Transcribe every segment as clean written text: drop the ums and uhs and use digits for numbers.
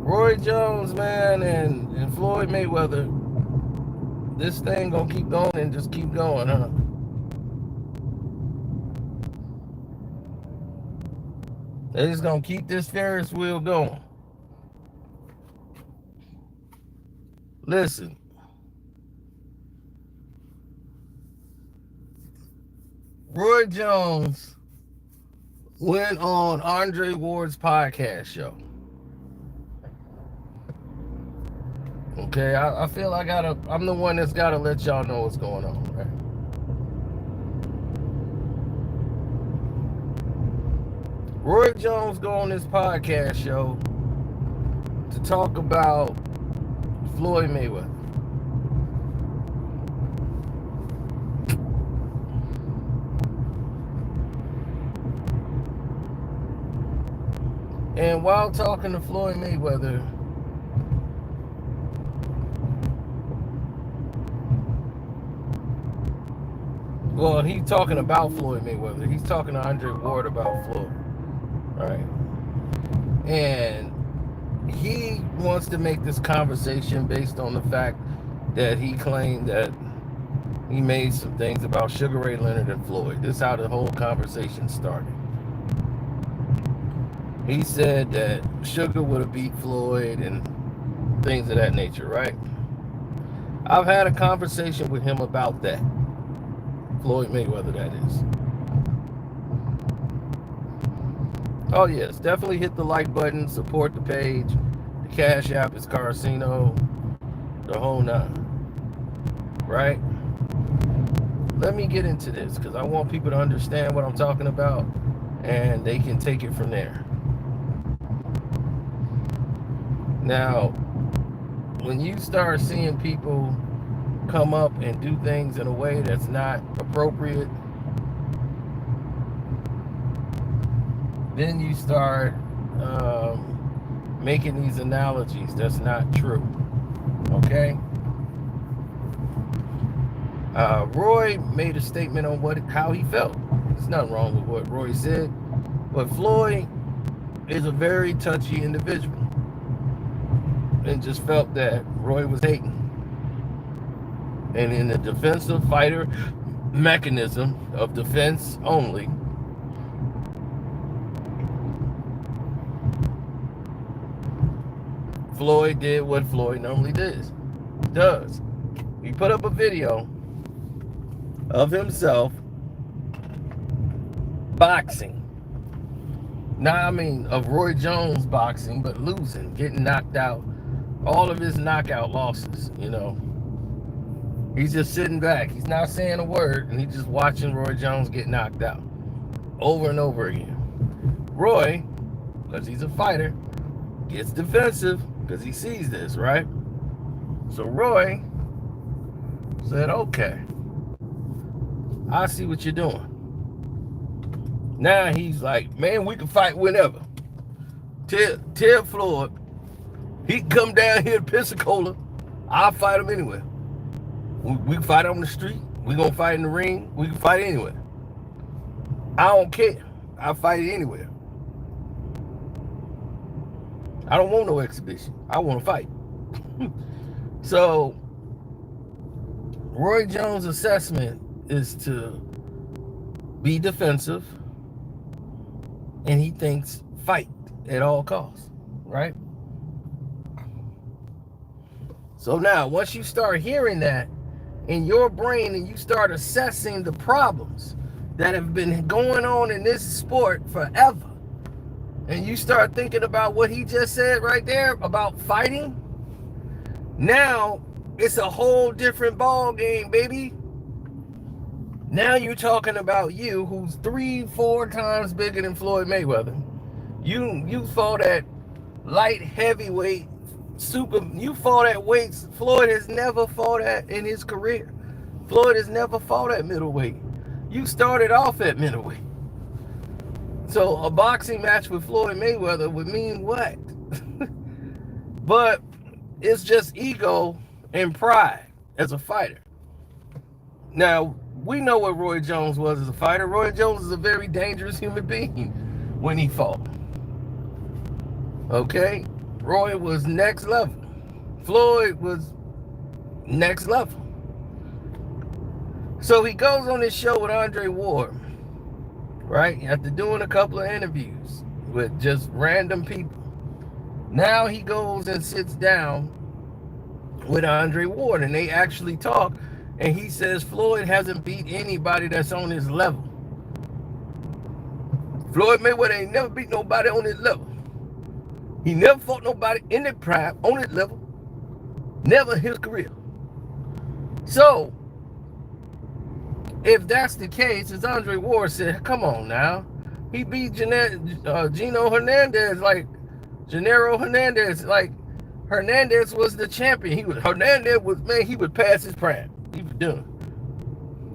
Roy Jones, man, and Floyd Mayweather, this thing gonna keep going and just keep going, huh? They just gonna keep this Ferris wheel going. Listen, Roy Jones went on Andre Ward's podcast show. Okay, I feel I'm the one that's gotta let y'all know what's going on, right? Roy Jones go on this podcast show to talk about Floyd Mayweather. And while talking to Floyd Mayweather, well, he's talking about Floyd Mayweather. He's talking to Andre Ward about Floyd, right? And he wants to make this conversation based on the fact that he claimed that he made some things about Sugar Ray Leonard and Floyd. This is how the whole conversation started. He said that Sugar would have beat Floyd and things of that nature, right? I've had a conversation with him about that. Floyd Mayweather, that is. Oh yes, definitely hit the like button, support the page. The Cash App is Karceno, the whole nine. Right? Let me get into this because I want people to understand what I'm talking about and they can take it from there. Now, when you start seeing people come up and do things in a way that's not appropriate, then you start making these analogies that's not true. Okay? Roy made a statement on how he felt. There's nothing wrong with what Roy said, but Floyd is a very touchy individual and just felt that Roy was hating. And in the defensive fighter mechanism of defense only, Floyd did what Floyd normally does. He put up a video of himself boxing. Now, I mean, of Roy Jones boxing, but losing, getting knocked out. All of his knockout losses, you know. He's just sitting back. He's not saying a word, and he's just watching Roy Jones get knocked out over and over again. Roy, because he's a fighter, gets defensive because he sees this, right? So Roy said, okay, I see what you're doing. Now he's like, man, we can fight whenever. Tell Floyd, he can come down here to Pensacola. I'll fight him anywhere. We can fight on the street. We gonna fight in the ring. We can fight anywhere. I don't care. I'll fight it anywhere. I don't want no exhibition. I want to fight. So, Roy Jones' assessment is to be defensive, and he thinks fight at all costs, right? So now, once you start hearing that in your brain and you start assessing the problems that have been going on in this sport forever, and you start thinking about what he just said right there about fighting, now it's a whole different ball game, baby. Now you're talking about you, who's 3-4 times bigger than Floyd Mayweather. You fought at light heavyweight, you fought at weights Floyd has never fought at in his career. Floyd has never fought at middleweight. You started off at middleweight. So a boxing match with Floyd Mayweather would mean what? But it's just ego and pride as a fighter. Now, we know what Roy Jones was as a fighter. Roy Jones is a very dangerous human being when he fought. Okay? Roy was next level. Floyd was next level. So he goes on this show with Andre Ward, right? After doing a couple of interviews with just random people. Now he goes and sits down with Andre Ward, and they actually talk, and he says Floyd hasn't beat anybody that's on his level. Floyd Mayweather ain't never beat nobody on his level. He never fought nobody in the prime on his level. Never in his career. So, if that's the case, as Andre Ward said, come on now. He beat Gino Hernandez, like Gennaro Hernandez, like Hernandez was the champion. He would pass his prime. He was done.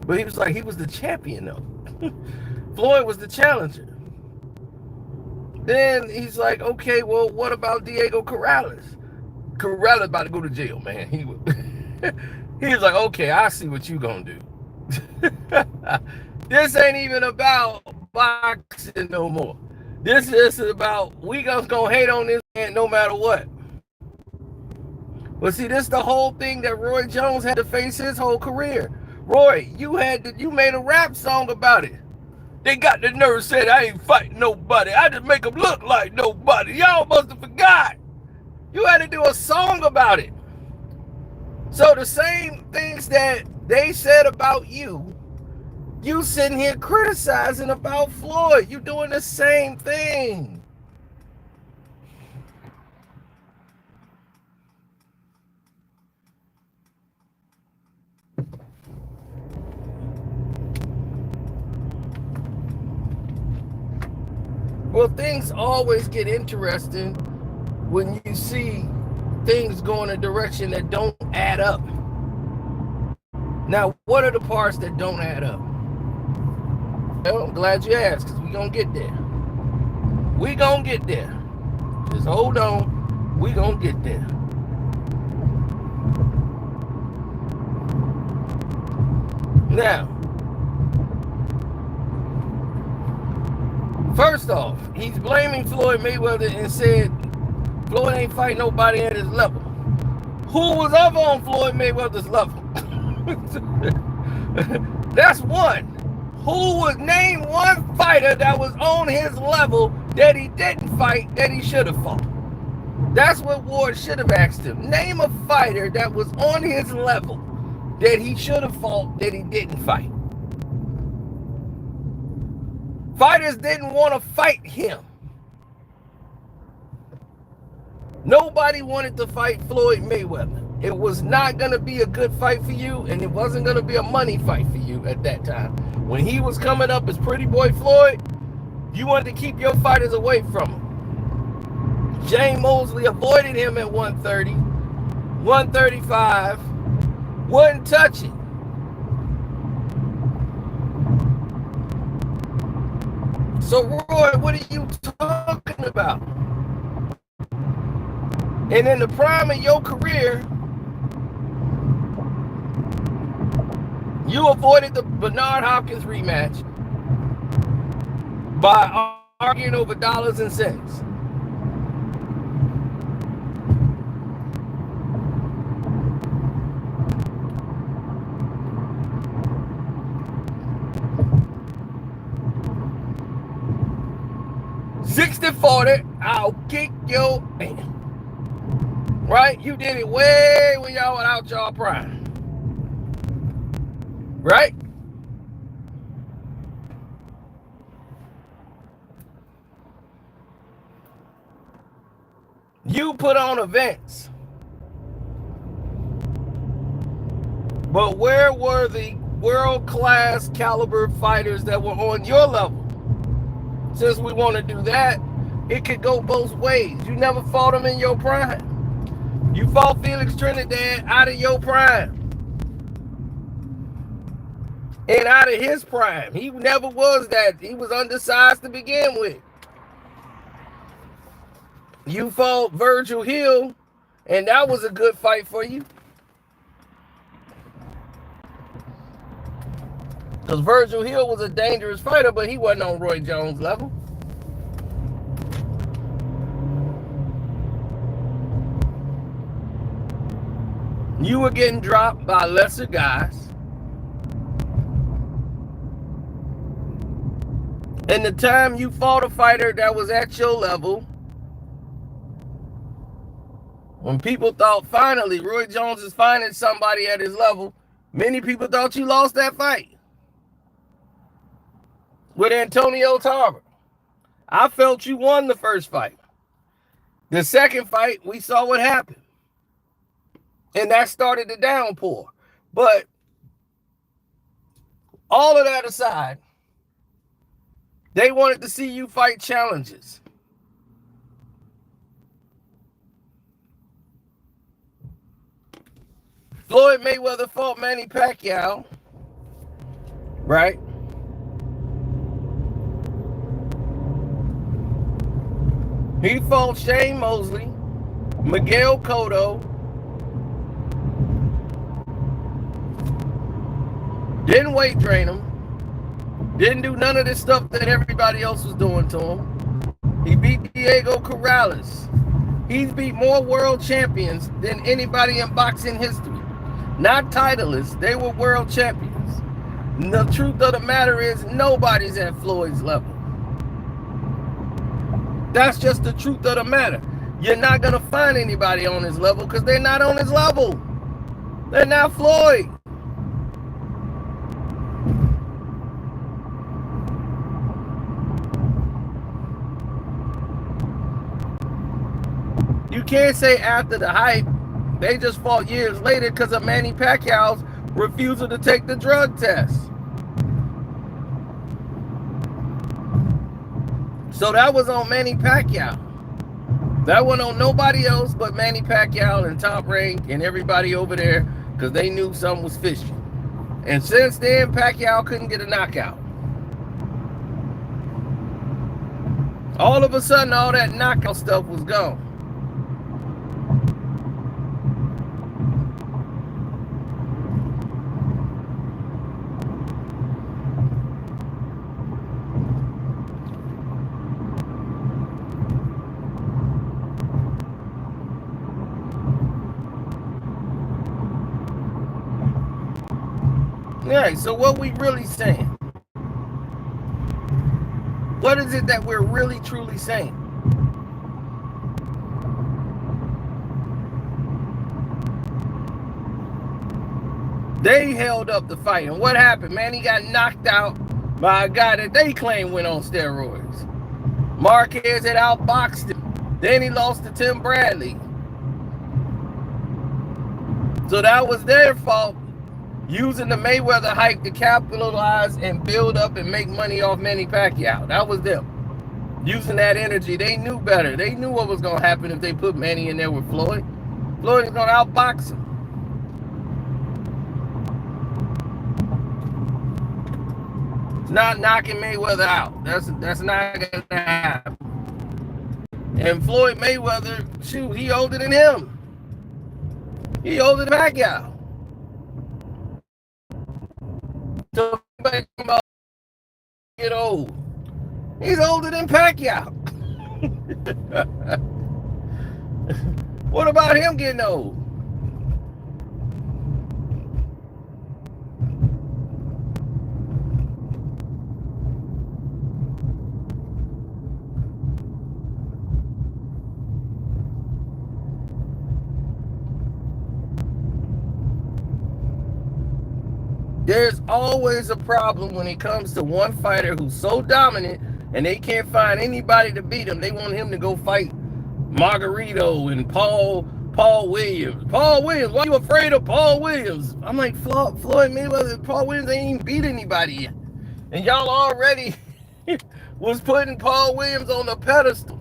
But he was like, he was the champion though. Floyd was the challenger. Then he's like, okay, well, what about Diego Corrales? Corrales about to go to jail, man. He was like, okay, I see what you gonna do. This ain't even about boxing no more. This is about, we just gonna hate on this man no matter what. But see, this is the whole thing that Roy Jones had to face his whole career. Roy, you made a rap song about it. They got the nerve said I ain't fighting nobody. I just make them look like nobody. Y'all must have forgot. You had to do a song about it. So the same things that they said about you, you sitting here criticizing about Floyd. You doing the same thing. Well, things always get interesting when you see things go in a direction that don't add up. Now, what are the parts that don't add up? Well, I'm glad you asked, because we're going to get there. We're going to get there. Just hold on. We're going to get there. Now, first off, he's blaming Floyd Mayweather and said Floyd ain't fighting nobody at his level. Who was ever on Floyd Mayweather's level? That's one. Who would name one fighter that was on his level that he didn't fight that he should have fought? That's what Ward should have asked him. Name a fighter that was on his level that he should have fought that he didn't fight. Fighters didn't want to fight him. Nobody wanted to fight Floyd Mayweather. It was not going to be a good fight for you, and it wasn't going to be a money fight for you at that time. When he was coming up as Pretty Boy Floyd, you wanted to keep your fighters away from him. Jane Mosley avoided him at 130, 135, wouldn't touch it. So, Roy, what are you talking about? And in the prime of your career, you avoided the Bernard Hopkins rematch by arguing over dollars and cents. I'll kick your ass. Right? You did it way when y'all were out y'all prime. Right? You put on events. But where were the world-class caliber fighters that were on your level? Since we want to do that, it could go both ways. You never fought them in your prime. You fought Felix Trinidad out of your prime. And out of his prime. He never was that. He was undersized to begin with. You fought Virgil Hill, and that was a good fight for you. Because Virgil Hill was a dangerous fighter, but he wasn't on Roy Jones' level. You were getting dropped by lesser guys. And the time you fought a fighter that was at your level, when people thought finally Roy Jones is finding somebody at his level, many people thought you lost that fight with Antonio Tarver. I felt you won the first fight. The second fight, we saw what happened. And that started the downpour. But all of that aside, they wanted to see you fight challenges. Floyd Mayweather fought Manny Pacquiao, right? He fought Shane Mosley, Miguel Cotto. Didn't weight drain him. Didn't do none of this stuff that everybody else was doing to him. He beat Diego Corrales. He's beat more world champions than anybody in boxing history. Not titleists, they were world champions. And the truth of the matter is, nobody's at Floyd's level. That's just the truth of the matter. You're not going to find anybody on his level because they're not on his level. They're not Floyd. You can't say after the hype, they just fought years later because of Manny Pacquiao's refusal to take the drug test. So that was on Manny Pacquiao. That wasn't on nobody else but Manny Pacquiao and Top Rank and everybody over there because they knew something was fishy. And since then, Pacquiao couldn't get a knockout. All of a sudden, all that knockout stuff was gone. Yeah, so what we really saying? What is it that we're really truly saying? They held up the fight. And what happened, man? He got knocked out by a guy that they claim went on steroids. Marquez had outboxed him. Then he lost to Tim Bradley. So that was their fault. Using the Mayweather hype to capitalize and build up and make money off Manny Pacquiao. That was them. Using that energy. They knew better. They knew what was going to happen if they put Manny in there with Floyd. Floyd is going to outbox him. It's not knocking Mayweather out. That's not going to happen. And Floyd Mayweather, shoot, he older than him. He older than Pacquiao. So about get old. He's older than Pacquiao. What about him getting old? There's always a problem when it comes to one fighter who's so dominant and they can't find anybody to beat him. They want him to go fight Margarito and Paul Williams. Paul Williams, why are you afraid of Paul Williams? I'm like, Floyd Mayweather, Paul Williams ain't even beat anybody yet. And y'all already was putting Paul Williams on the pedestal.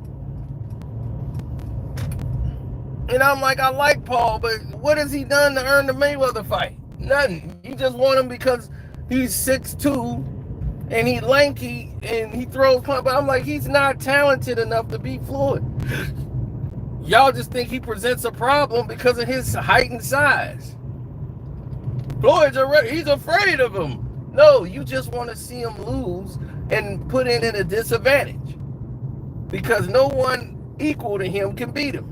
And I'm like, I like Paul, but what has he done to earn the Mayweather fight? Nothing. You just want him because he's 6'2" and he's lanky and he throws punch. But I'm like, he's not talented enough to beat Floyd. Y'all just think he presents a problem because of his height and size. Floyd's he's afraid of him. No, you just want to see him lose and put him in a disadvantage because no one equal to him can beat him.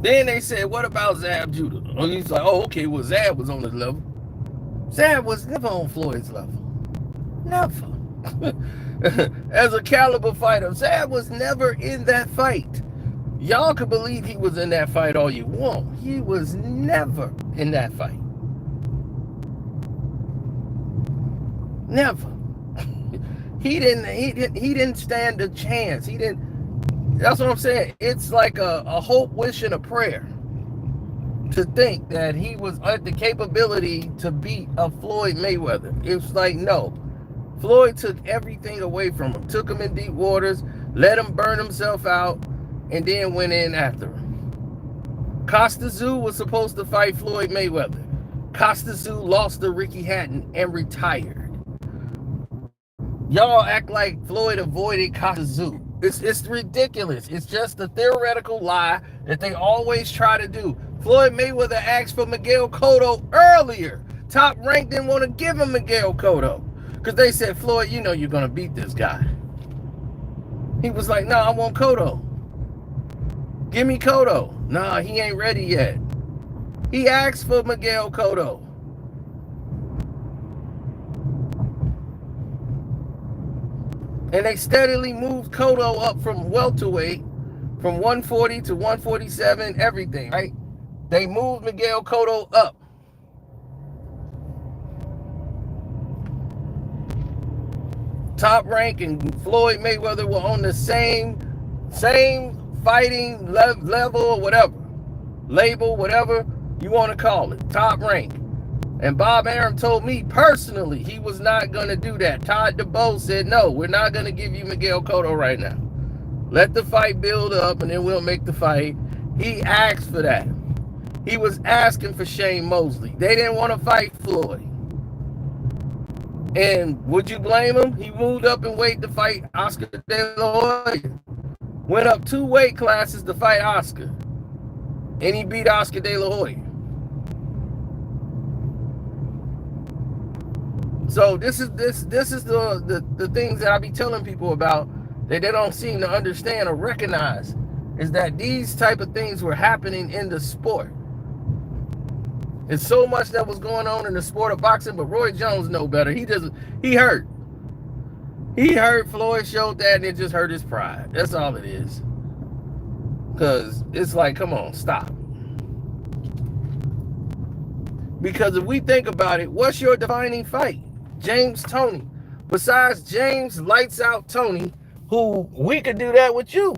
Then they said, what about Zab Judah? And he's like, oh, okay, well, Zab was on his level. Zab was never on Floyd's level. Never. As a caliber fighter, Zab was never in that fight. Y'all could believe he was in that fight all you want. He was never in that fight. Never. He didn't stand a chance. He didn't. That's what I'm saying. It's like a hope, wish, and a prayer to think that he was at the capability to beat a Floyd Mayweather. It's like, no. Floyd took everything away from him. Took him in deep waters, let him burn himself out, and then went in after him. Costa Zoo was supposed to fight Floyd Mayweather. Costa Zoo lost to Ricky Hatton and retired. Y'all act like Floyd avoided Costa Zoo. It's ridiculous. It's just a theoretical lie that they always try to do. Floyd Mayweather asked for Miguel Cotto earlier. Top Rank didn't want to give him Miguel Cotto because they said, Floyd, you know you're going to beat this guy. He was like, no, I want Cotto. Give me Cotto. Nah, he ain't ready yet. He asked for Miguel Cotto. And they steadily moved Cotto up from welterweight, from 140 to 147, everything, right? They moved Miguel Cotto up. Top Rank and Floyd Mayweather were on the same fighting level or whatever. Label, whatever you want to call it. Top Rank. And Bob Arum told me personally he was not going to do that. Todd DeBow said, no, we're not going to give you Miguel Cotto right now. Let the fight build up and then we'll make the fight. He asked for that. He was asking for Shane Mosley. They didn't want to fight Floyd. And would you blame him? He moved up in weight to fight Oscar De La Hoya. Went up 2 weight classes to fight Oscar. And he beat Oscar De La Hoya. So this is the things that I be telling people about that they don't seem to understand or recognize, is that these type of things were happening in the sport. It's so much that was going on in the sport of boxing, but Roy Jones know better. He hurt. He hurt. Floyd showed that, and it just hurt his pride. That's all it is. Because it's like, come on, stop. Because if we think about it, what's your defining fight? James Toney. Besides James Lights Out Toney, who we could do that with you.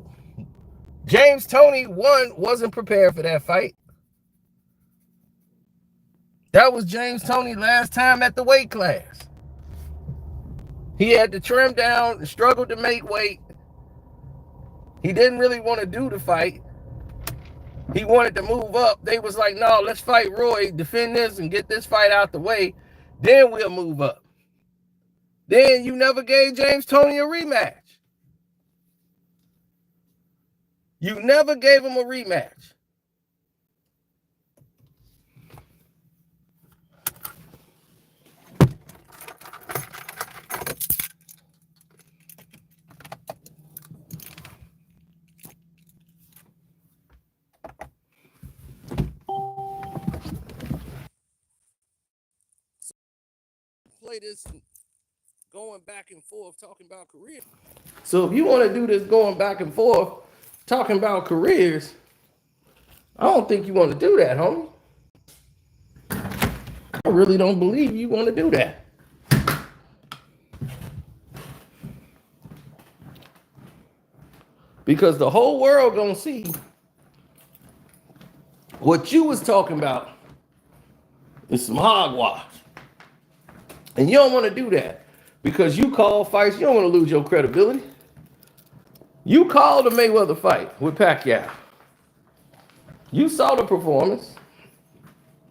James Toney, wasn't prepared for that fight. That was James Toney last time at the weight class. He had to trim down and struggled to make weight. He didn't really want to do the fight. He wanted to move up. They was like, no, let's fight Roy, defend this and get this fight out the way. Then we'll move up. Then you never gave James Toney a rematch. You never gave him a rematch. Play this going back and forth talking about careers. So if you want to do this going back and forth talking about careers, I don't think you want to do that, homie. I really don't believe you want to do that. Because the whole world gonna see what you was talking about is some hogwash. And you don't want to do that because you call fights. You don't want to lose your credibility. You called the Mayweather fight with Pacquiao. You saw the performance.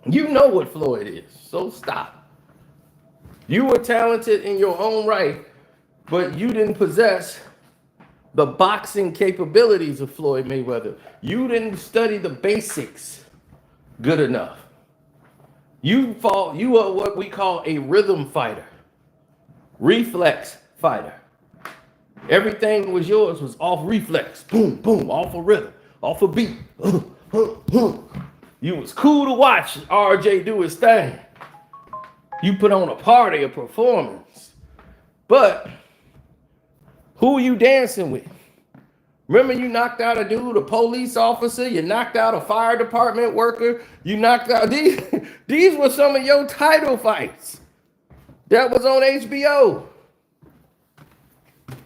You know what Floyd is, so stop. You were talented in your own right, but you didn't possess the boxing capabilities of Floyd Mayweather. You didn't study the basics good enough. You are what we call a rhythm fighter, reflex fighter. Everything was yours was off reflex, boom, boom, off a rhythm, off a beat, You was cool to watch RJ do his thing. You put on a party, a performance. But who are you dancing with? Remember you knocked out a dude, a police officer, you knocked out a fire department worker, you knocked out these were some of your title fights. That was on HBO.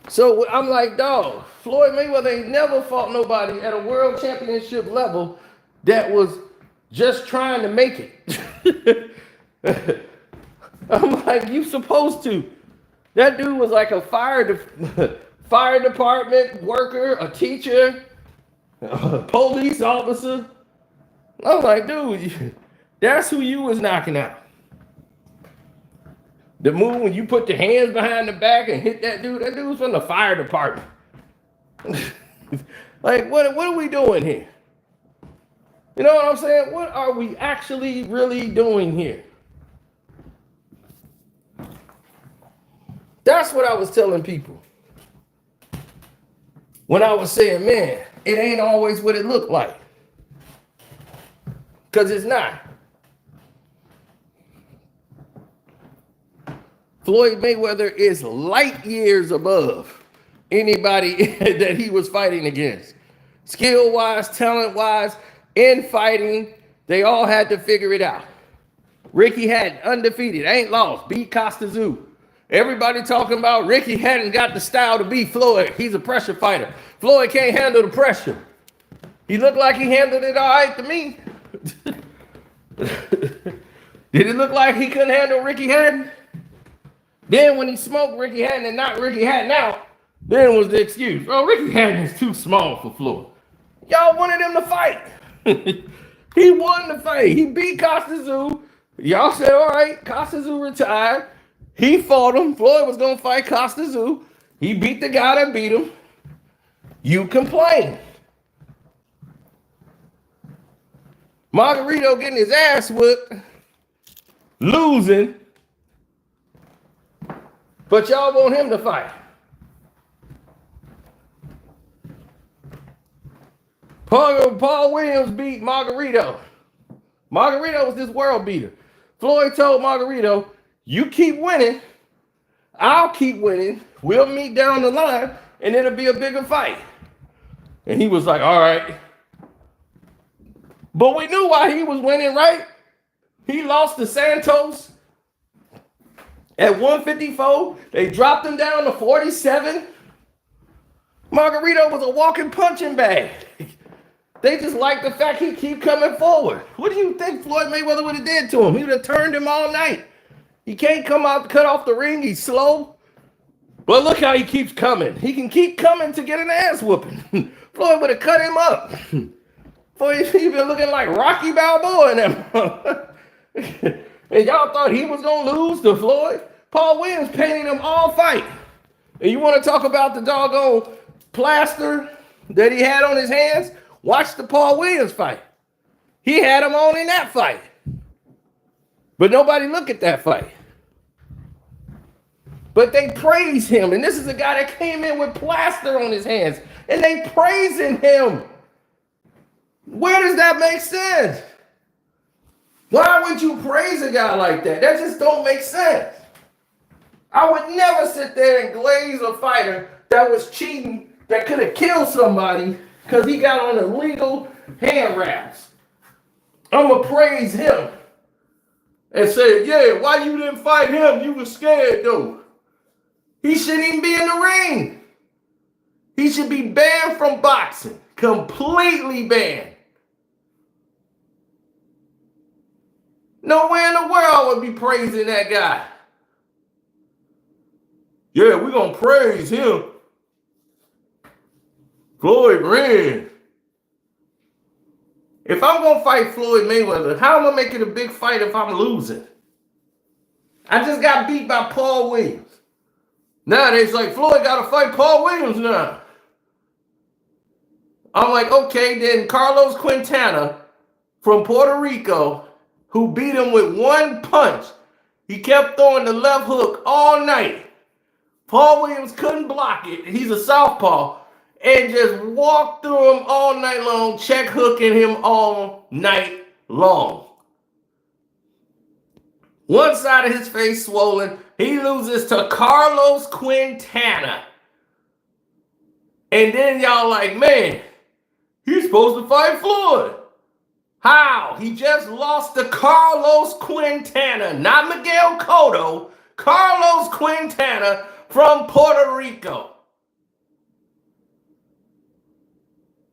So I'm like, dog, Floyd Mayweather ain't never fought nobody at a world championship level that was just trying to make it. I'm like, you supposed to. That dude was like a fire department worker, a teacher, a police officer. I'm like, dude, that's who you was knocking out. The move when you put your hands behind the back and hit that dude was from the fire department. Like, what are we doing here? You know what I'm saying? What are we actually really doing here? That's what I was telling people. When I was saying, man, it ain't always what it looked like. Because it's not. Floyd Mayweather is light years above anybody that he was fighting against. Skill-wise, talent-wise, in fighting, they all had to figure it out. Ricky Hatton, undefeated, ain't lost, beat Costa. Everybody talking about Ricky hadn't got the style to beat Floyd. He's a pressure fighter. Floyd can't handle the pressure. He looked like he handled it all right to me. Did it look like he couldn't handle Ricky Hatton? Then when he smoked Ricky Hatton and knocked Ricky Hatton out, then was the excuse. Oh, Ricky Hatton is too small for Floyd. Y'all wanted him to fight. He won the fight. He beat Costa. Y'all said, all right, Costa retired. He fought him. Floyd was going to fight Costa. He beat the guy that beat him. You complain. Margarito getting his ass whipped, losing, but y'all want him to fight. Paul Williams beat Margarito. Margarito was this world beater. Floyd told Margarito, you keep winning, I'll keep winning. We'll meet down the line, and it'll be a bigger fight. And he was like, all right. But we knew why he was winning, right? He lost to Santos at 154. They dropped him down to 47. Margarito was a walking punching bag. They just like the fact he keep coming forward. What do you think Floyd Mayweather would have did to him? He would have turned him all night. He can't come out, cut off the ring. He's slow. But look how he keeps coming. He can keep coming to get an ass whooping. Floyd would have cut him up. Floyd, he been looking like Rocky Balboa in that. And y'all thought he was going to lose to Floyd? Paul Williams painted him all fight. And you want to talk about the doggone plaster that he had on his hands? Watch the Paul Williams fight. He had him on in that fight. But nobody look at that fight. But they praise him. And this is a guy that came in with plaster on his hands. And they praising him. Where does that make sense? Why would you praise a guy like that? That just don't make sense. I would never sit there and glaze a fighter that was cheating, that could have killed somebody because he got on illegal hand wraps. I'm going to praise him and say, yeah, why you didn't fight him? You were scared, though. He shouldn't even be in the ring. He should be banned from boxing. Completely banned. Nowhere in the world I would be praising that guy. Yeah, we're going to praise him. Floyd ran. If I'm going to fight Floyd Mayweather, how am I make it a big fight if I'm losing? I just got beat by Paul Williams. Now they're like, Floyd got to fight Paul Williams now. I'm like, okay, then Carlos Quintana from Puerto Rico, who beat him with one punch. He kept throwing the left hook all night. Paul Williams couldn't block it. He's a southpaw. and just walk through him all night long, check hooking him all night long. One side of his face swollen. He loses to Carlos Quintana. And then y'all like, man, he's supposed to fight Floyd. How? He just lost to Carlos Quintana, not Miguel Cotto. Carlos Quintana from Puerto Rico.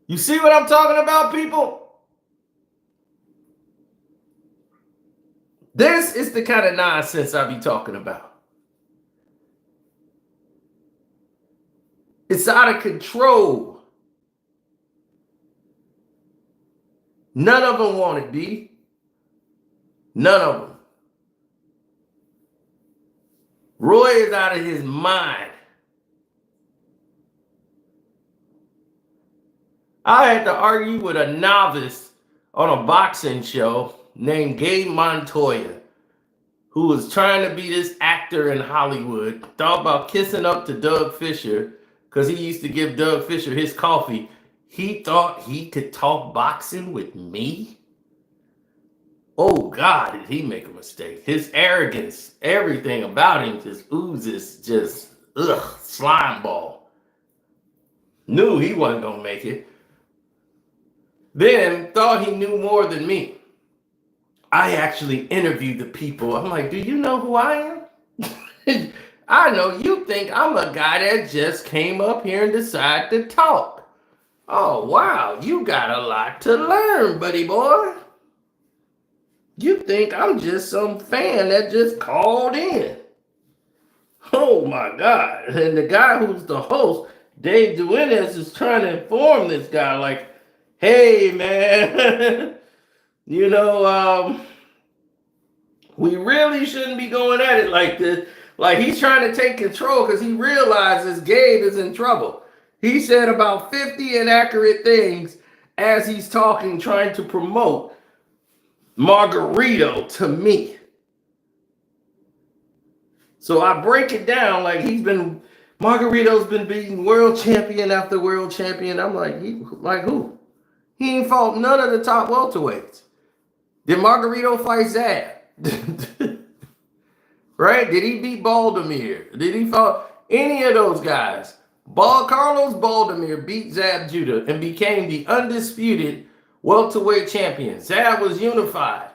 You see what I'm talking about, people? This is the kind of nonsense I be talking about. It's out of control. None of them want it, B. None of them. Roy is out of his mind. I had to argue with a novice on a boxing show named Gabe Montoya, who was trying to be this actor in Hollywood, thought about kissing up to Doug Fisher because he used to give Doug Fisher his coffee. He thought he could talk boxing with me? Oh, God, did he make a mistake. His arrogance, everything about him just oozes just, slime ball. Knew he wasn't going to make it. Then thought he knew more than me. I actually interviewed the people. I'm like, do you know who I am? I know you think I'm a guy that just came up here and decided to talk. Oh, wow, you got a lot to learn, buddy boy. You think I'm just some fan that just called in. Oh, my God. And the guy who's the host, Dave Duenas, is trying to inform this guy, like, hey, man, you know, we really shouldn't be going at it like this. Like, he's trying to take control because he realizes Gabe is in trouble. He said about 50 inaccurate things as he's talking, trying to promote Margarito to me. So I break it down like Margarito's been beating world champion after world champion. I'm like, who? He ain't fought none of the top welterweights. Did Margarito fight Zab? Right? Did he beat Baldomir? Did he fight any of those guys? Carlos Baldomir beat Zab Judah and became the undisputed welterweight champion. Zab was unified.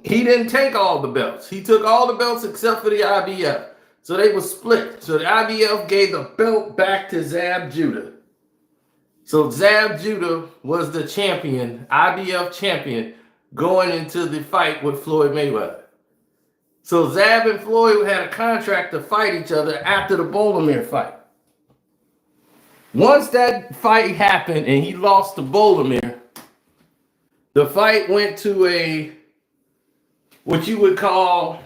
He didn't take all the belts. He took all the belts except for the IBF. So they were split. So the IBF gave the belt back to Zab Judah. So Zab Judah was the champion, IBF champion, going into the fight with Floyd Mayweather. So Zab and Floyd had a contract to fight each other after the Baldomir fight. Once that fight happened and he lost to Baldomir, the fight went to what you would call,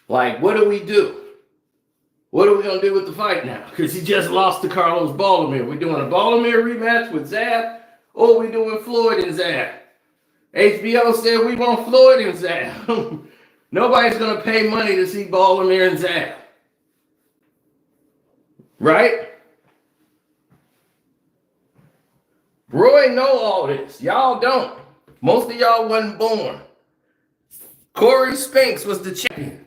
like, what do we do? What are we going to do with the fight now? Because he just lost to Carlos Baldomir. We're doing a Baldomir rematch with Zab, or we're doing Floyd and Zab. HBO said we want Floyd and Zab. Nobody's going to pay money to see Baldomir and Zab. Right? Roy know all this. Y'all don't. Most of y'all wasn't born. Corey Spinks was the champion.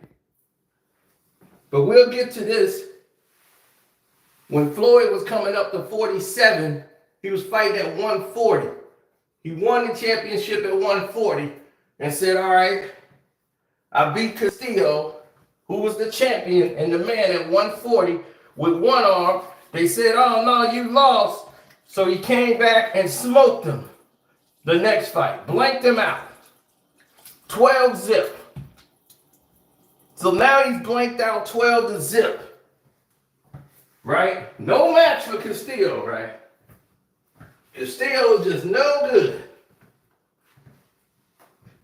But we'll get to this. When Floyd was coming up to 47, he was fighting at 140. He won the championship at 140 and said, all right, I beat Castillo, who was the champion and the man at 140 with one arm. They said, oh, no, you lost. So he came back and smoked him the next fight, blanked him out. 12-0. So now he's blanked out 12-0. Right? No match for Castillo, right? Castillo is just no good.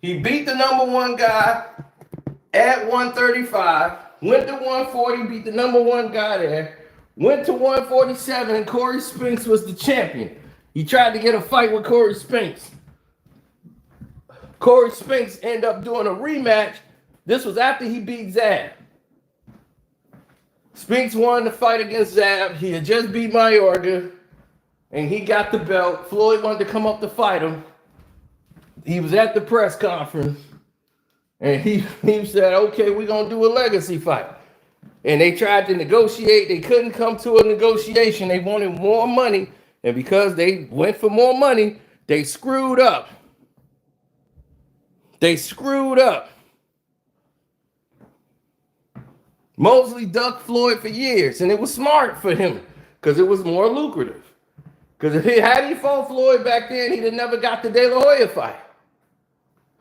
He beat the number one guy at 135, went to 140, beat the number one guy there, went to 147, and Corey Spinks was the champion. He tried to get a fight with Corey Spinks. Corey Spinks ended up doing a rematch. This was after he beat Zab. Spinks won the fight against Zab. He had just beat Mayorga, and he got the belt. Floyd wanted to come up to fight him. He was at the press conference, and he said, okay, we're going to do a legacy fight. And they tried to negotiate. They couldn't come to a negotiation. They wanted more money, and because they went for more money, they screwed up. They screwed up. Mosley ducked Floyd for years, and it was smart for him because it was more lucrative. Because if he had fought Floyd back then, he'd have never got the De La Hoya fight.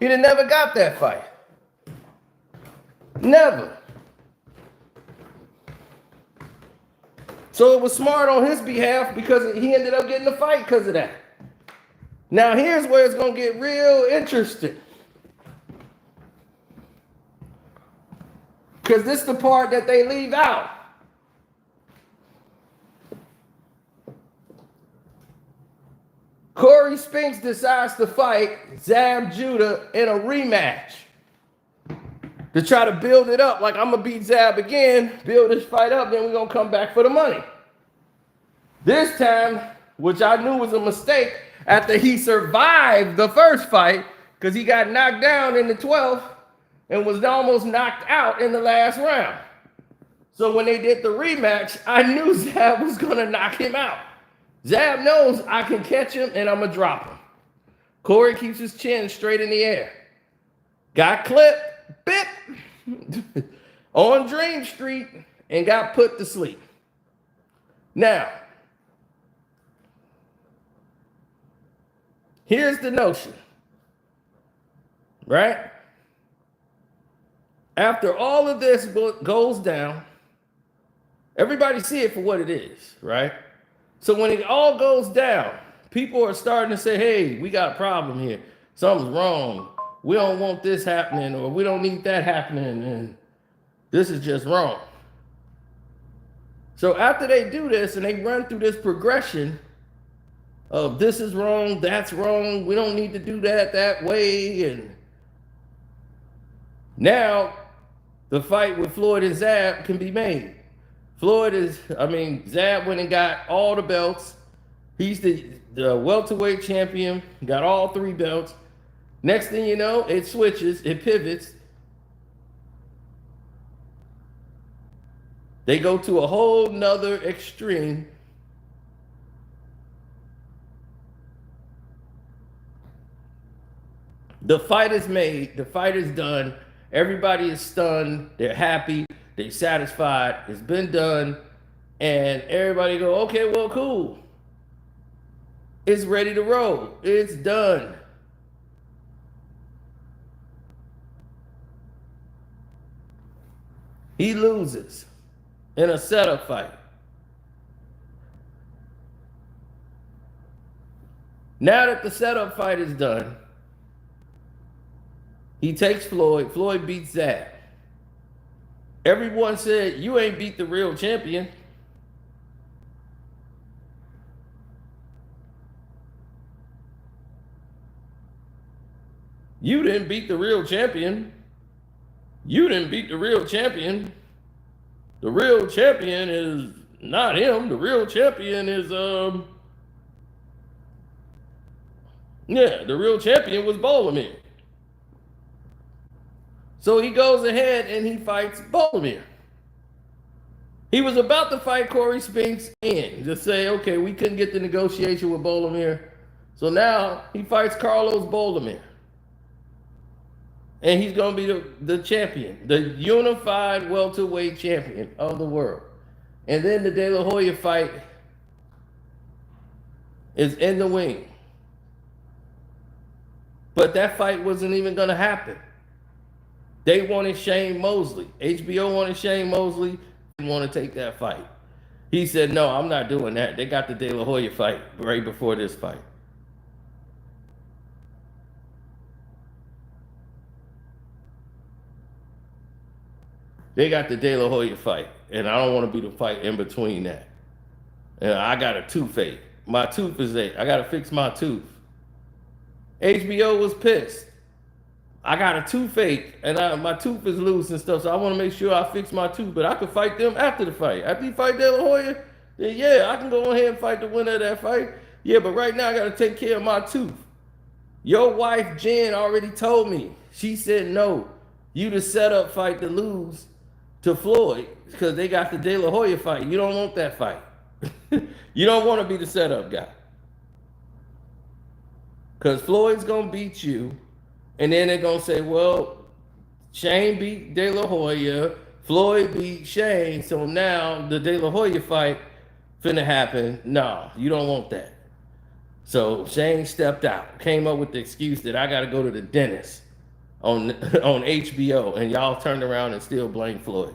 He'd have never got that fight. Never. So it was smart on his behalf because he ended up getting the fight because of that. Now here's where it's going to get real interesting. Because this is the part that they leave out. Corey Spinks decides to fight Zab Judah in a rematch to try to build it up. Like, I'm going to beat Zab again, build this fight up, then we're going to come back for the money. This time, which I knew was a mistake, after he survived the first fight, because he got knocked down in the 12th, and was almost knocked out in the last round. So when they did the rematch, I knew Zab was going to knock him out. Zab knows I can catch him and I'm going to drop him. Corey keeps his chin straight in the air. Got clipped, bip, on Dream Street, and got put to sleep. Now, here's the notion, right? After all of this goes down, everybody see it for what it is, right? So when it all goes down, people are starting to say, hey, we got a problem here. Something's wrong. We don't want this happening, or we don't need that happening, and this is just wrong. So after they do this and they run through this progression of this is wrong, that's wrong, we don't need to do that way, and now the fight with Floyd and Zab can be made. Zab went and got all the belts. He's the welterweight champion, got all 3 belts. Next thing you know, it switches, it pivots. They go to a whole nother extreme. The fight is made, the fight is done. Everybody is stunned. They're happy. They're satisfied. It's been done. And everybody go, okay, well, cool. It's ready to roll. It's done. He loses in a setup fight. Now that the setup fight is done, he takes Floyd. Floyd beats Zab. Everyone said, you ain't beat the real champion. You didn't beat the real champion. You didn't beat the real champion. The real champion is not him. The real champion is, the real champion was Bolomir. So he goes ahead and he fights Bolomir. He was about to fight Corey Spinks in to say, okay, we couldn't get the negotiation with Bolomir. So now he fights Carlos Bolomir. And he's going to be the champion, the unified welterweight champion of the world. And then the De La Hoya fight is in the wing. But that fight wasn't even going to happen. They wanted Shane Mosley. HBO wanted Shane Mosley. Didn't want to take that fight. He said, no, I'm not doing that. They got the De La Hoya fight right before this fight. They got the De La Hoya fight, and I don't want to be the fight in between that. And I got a toothache. My tooth is ache. I got to fix my tooth. HBO was pissed. I got a toothache and my tooth is loose and stuff, so I want to make sure I fix my tooth. But I could fight them after the fight. After you fight De La Hoya, then yeah, I can go ahead and fight the winner of that fight. Yeah, but right now I got to take care of my tooth. Your wife Jen already told me. She said no. You the setup fight to lose to Floyd because they got the De La Hoya fight. You don't want that fight. You don't want to be the setup guy. Because Floyd's going to beat you. And then they're going to say, well, Shane beat De La Hoya. Floyd beat Shane. So now the De La Hoya fight finna happen. No, you don't want that. So Shane stepped out, came up with the excuse that I got to go to the dentist on HBO, and y'all turned around and still blame Floyd.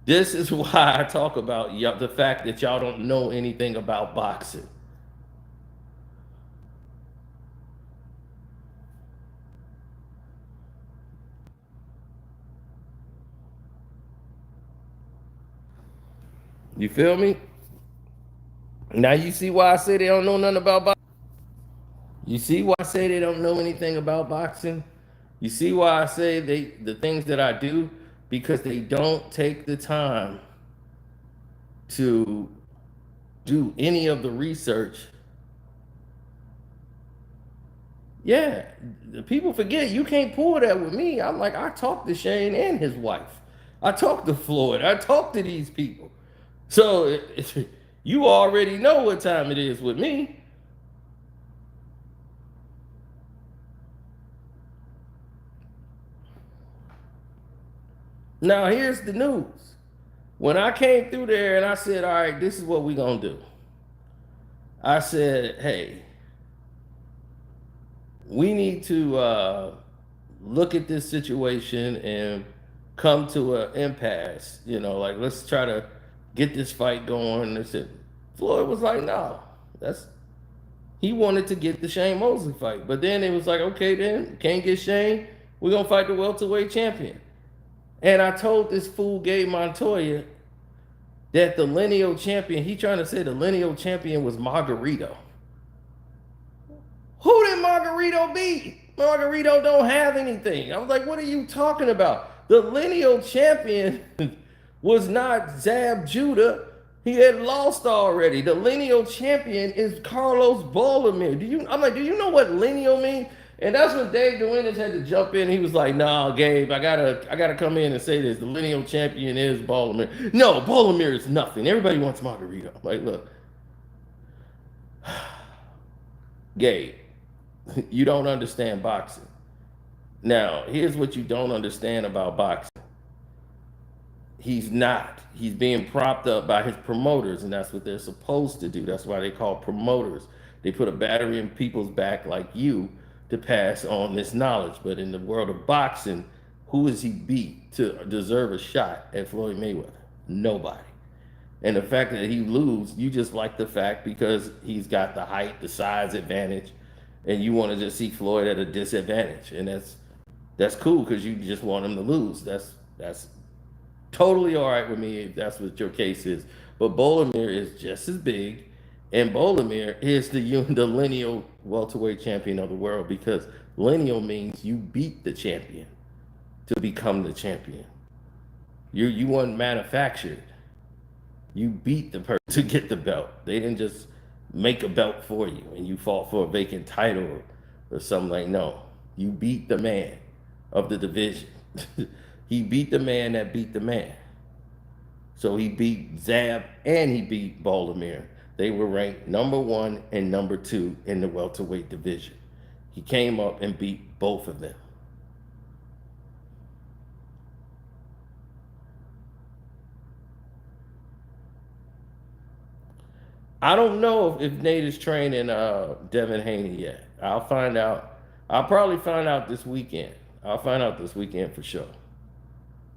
This is why I talk about the fact that y'all don't know anything about boxing. You feel me? Now you see why I say they don't know nothing about boxing? You see why I say they don't know anything about boxing? You see why I say the things that I do? Because they don't take the time to do any of the research. Yeah, the people forget you can't pull that with me. I'm like, I talked to Shane and his wife. I talked to Floyd. I talked to these people. So you already know what time it is with me. Now here's the news. When I came through there and I said, all right, this is what we're going to do. I said, hey, we need to look at this situation and come to an impasse. You know, like let's try to get this fight going. They said, Floyd was like, no, he wanted to get the Shane Mosley fight. But then it was like, okay, then can't get Shane. We're going to fight the welterweight champion. And I told this fool Gabe Montoya that the lineal champion, he trying to say the lineal champion was Margarito. Who did Margarito beat? Margarito don't have anything. I was like, what are you talking about? The lineal champion was not Zab Judah. He had lost already. The lineal champion is Carlos Bolomir. I'm like, do you know what lineal means? And that's when Dave Duenas had to jump in. He was like, "Nah, Gabe, I gotta come in and say this. The lineal champion is Bolomir. No, Bolomir is nothing. Everybody wants Margarito." I'm like, look, Gabe, you don't understand boxing. Now, here's what you don't understand about boxing. He's not. He's being propped up by his promoters, and that's what they're supposed to do. That's why they call promoters. They put a battery in people's back like you to pass on this knowledge. But in the world of boxing, who is he beat to deserve a shot at Floyd Mayweather? Nobody. And the fact that he lose, you just like the fact because he's got the height, the size advantage, and you want to just see Floyd at a disadvantage. And that's cool because you just want him to lose. That's totally all right with me if that's what your case is. But Bolomir is just as big, and Bolomir is the lineal welterweight champion of the world because lineal means you beat the champion to become the champion. You weren't manufactured. You beat the person to get the belt. They didn't just make a belt for you and you fought for a vacant title or something like no. You beat the man of the division. He beat the man that beat the man. So he beat Zab and he beat Bolomir. They were ranked number 1 and number 2 in the welterweight division. He came up and beat both of them. I don't know if Nate is training Devin Haney yet. I'll find out. I'll probably find out this weekend. I'll find out this weekend for sure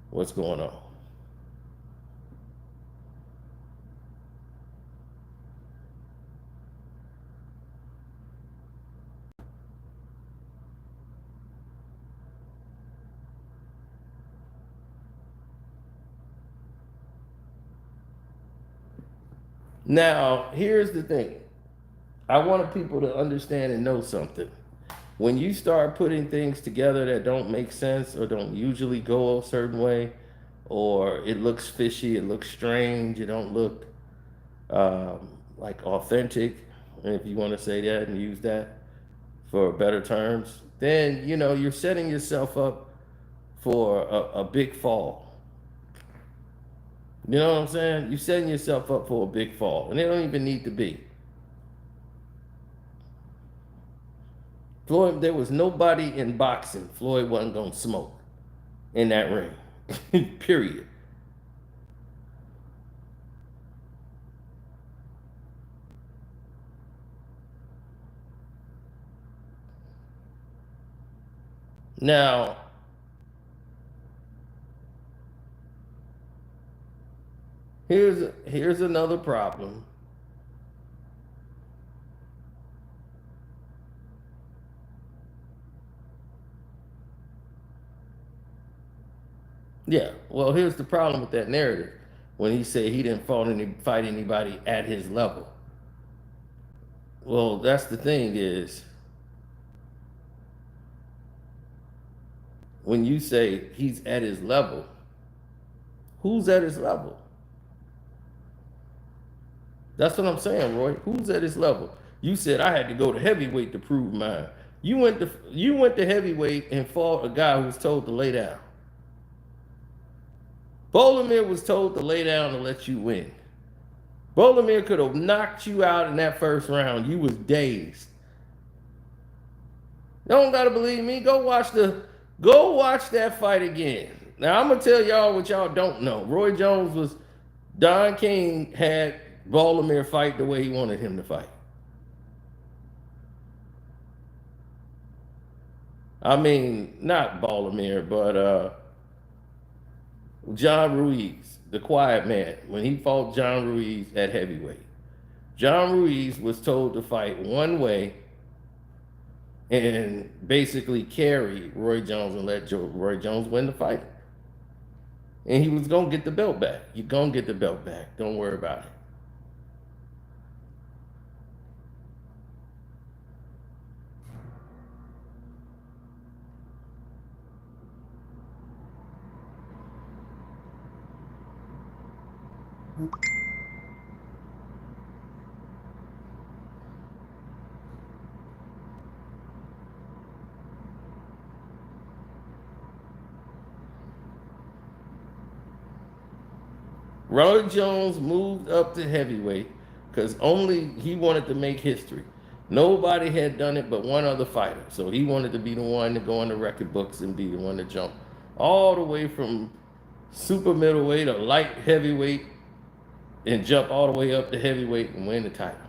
what's going on. Now, here's the thing. I want people to understand and know something. when you start putting things together that don't make sense or don't usually go a certain way, or it looks fishy, it looks strange, it don't look like authentic, if you want to say that and use that for better terms, then you're setting yourself up for a big fall. You know what I'm saying? You're setting yourself up for a big fall, and it don't even need to be. Floyd, there was nobody in boxing Floyd wasn't gonna smoke in that ring. Period. Now, here's another problem. Yeah, well, here's the problem with that narrative. When he said he didn't fight anybody at his level. Well, that's the thing is, when you say he's at his level, who's at his level? That's what I'm saying, Roy. Who's at his level? You said I had to go to heavyweight to prove mine. You went to heavyweight and fought a guy who was told to lay down. Bolamir was told to lay down and let you win. Bolamir could have knocked you out in that first round. You was dazed. You don't gotta believe me. Go watch that fight again. Now I'm gonna tell y'all what y'all don't know. Don King had Bolamir fight the way he wanted him to fight. I mean, not Bolamir, but John Ruiz, the quiet man, when he fought John Ruiz at heavyweight. John Ruiz was told to fight one way and basically carry Roy Jones and let Roy Jones win the fight. And he was going to get the belt back. You're going to get the belt back. Don't worry about it. Roy Jones moved up to heavyweight because only he wanted to make history. Nobody had done it but one other fighter. So he wanted to be the one to go in the record books and be the one to jump all the way from super middleweight or light heavyweight and jump all the way up to heavyweight and win the title.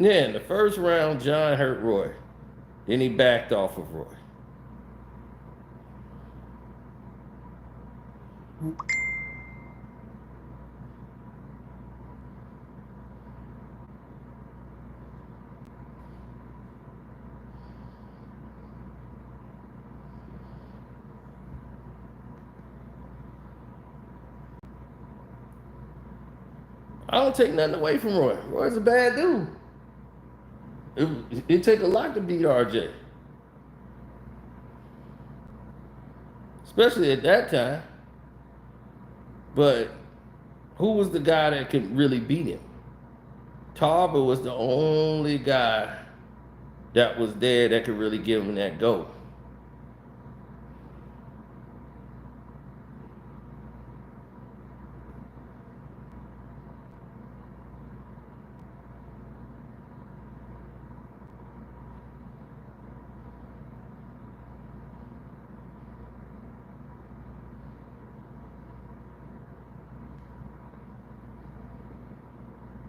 Yeah, in the first round, John hurt Roy. Then he backed off of Roy. I don't take nothing away from Roy. Roy's a bad dude. It take a lot to beat RJ. Especially at that time. But who was the guy that could really beat him? Tarver was the only guy that was there that could really give him that go.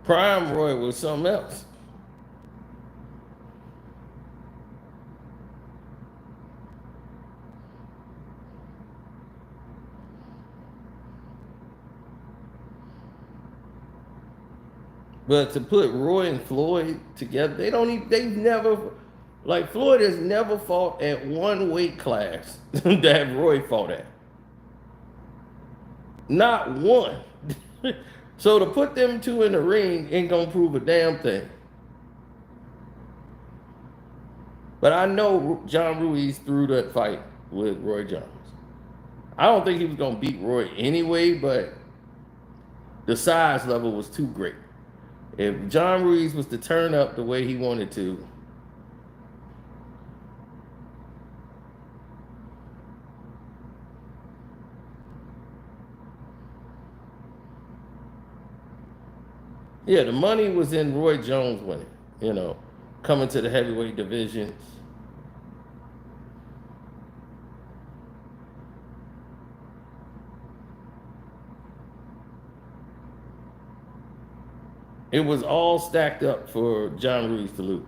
Prime Roy was something else. But to put Roy and Floyd together, they've never, like Floyd has never fought at one weight class that Roy fought at. Not one. So to put them two in the ring ain't gonna prove a damn thing. But I know John Ruiz threw that fight with Roy Jones. I don't think he was gonna beat Roy anyway, but the size level was too great. If John Ruiz was to turn up the way he wanted to, yeah, the money was in Roy Jones winning, coming to the heavyweight divisions. It was all stacked up for John Ruiz to lose.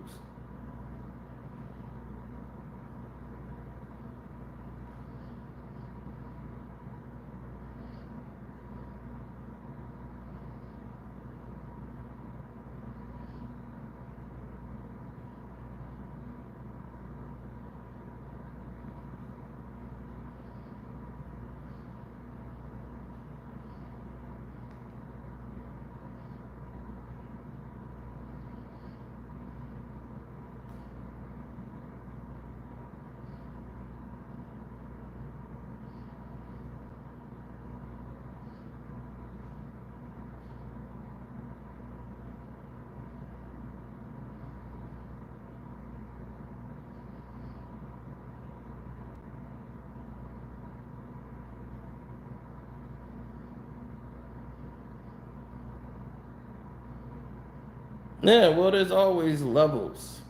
Yeah, well, there's always levels.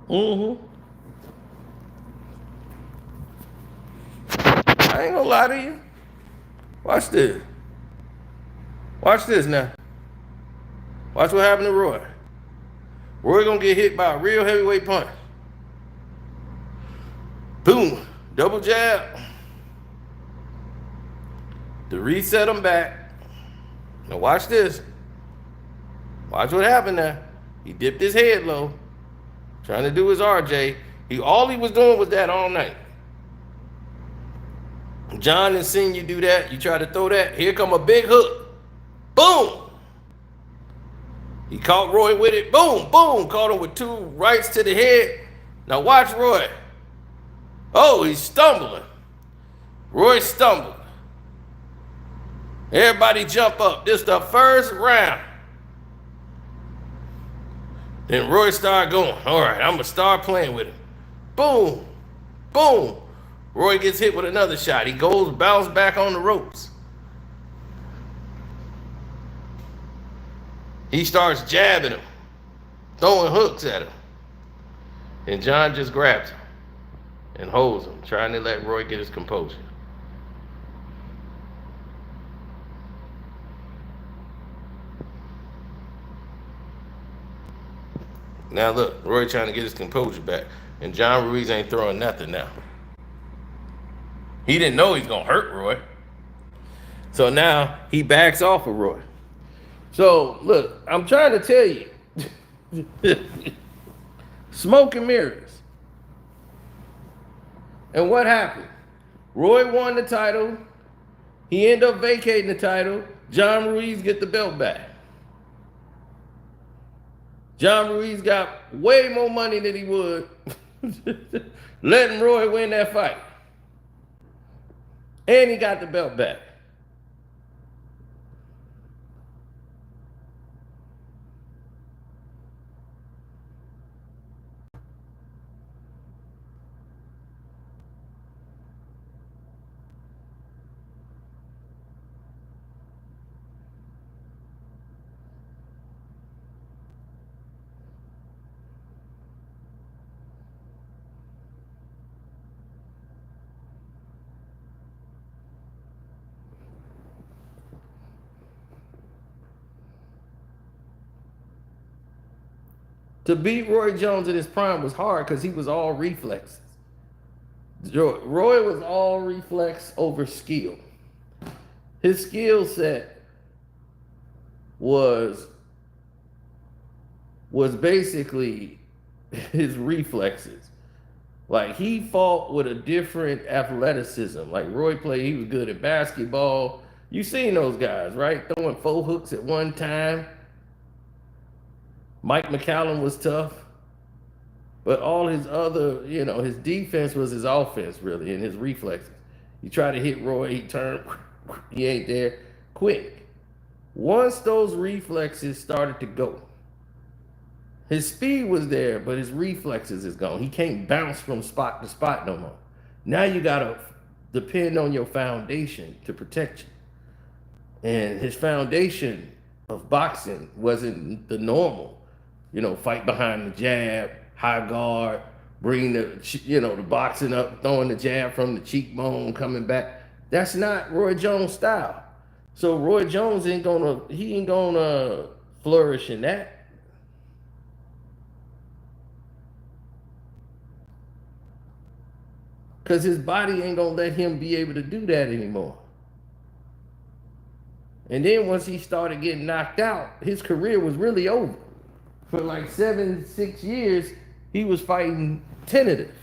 Mm-hmm. I ain't gonna lie to you. Watch this. Watch this now. Watch what happened to Roy. Roy gonna get hit by a real heavyweight punch. Boom. Double jab. To reset him back. Now watch this. Watch what happened now. He dipped his head low. Trying to do his RJ. All he was doing was that all night. John has seen you do that. You try to throw that. Here come a big hook. Boom. He caught Roy with it. Boom, boom. Caught him with two rights to the head. Now watch Roy. Oh, he's stumbling. Roy stumbled. Everybody jump up. This is the first round. Then Roy started going. All right, I'm going to start playing with him. Boom. Boom. Roy gets hit with another shot. He goes, bounce back on the ropes. He starts jabbing him, throwing hooks at him. And John just grabs him and holds him, trying to let Roy get his composure. Now look, Roy trying to get his composure back. And John Ruiz ain't throwing nothing now. He didn't know he's going to hurt Roy. So now he backs off of Roy. So look, I'm trying to tell you. Smoke and mirrors. And what happened? Roy won the title. He ended up vacating the title. John Ruiz get the belt back. John Ruiz got way more money than he would letting Roy win that fight. And he got the belt back. To beat Roy Jones in his prime was hard because he was all reflexes. Roy was all reflex over skill. His skill set was basically his reflexes. Like, he fought with a different athleticism. Like, Roy played, he was good at basketball. You seen those guys, right? Throwing 4 hooks at one time. Mike McCallum was tough. But all his other, his defense was his offense, really, and his reflexes. You try to hit Roy, he turned, he ain't there. Quick. Once those reflexes started to go, his speed was there, but his reflexes is gone. He can't bounce from spot to spot no more. Now you got to depend on your foundation to protect you. And his foundation of boxing wasn't the normal. Fight behind the jab, high guard, bring the boxing up, throwing the jab from the cheekbone, coming back. That's not Roy Jones' style. So Roy Jones ain't gonna flourish in that. Because his body ain't gonna let him be able to do that anymore. And then once he started getting knocked out, his career was really over. For like 6 years, he was fighting tentative.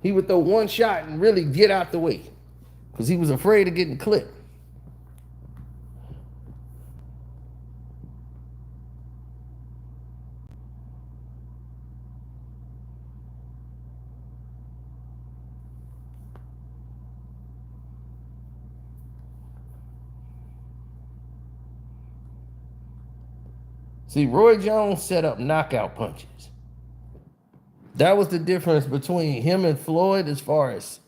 He would throw one shot and really get out the way because he was afraid of getting clipped. See, Roy Jones set up knockout punches. That was the difference between him and Floyd as far as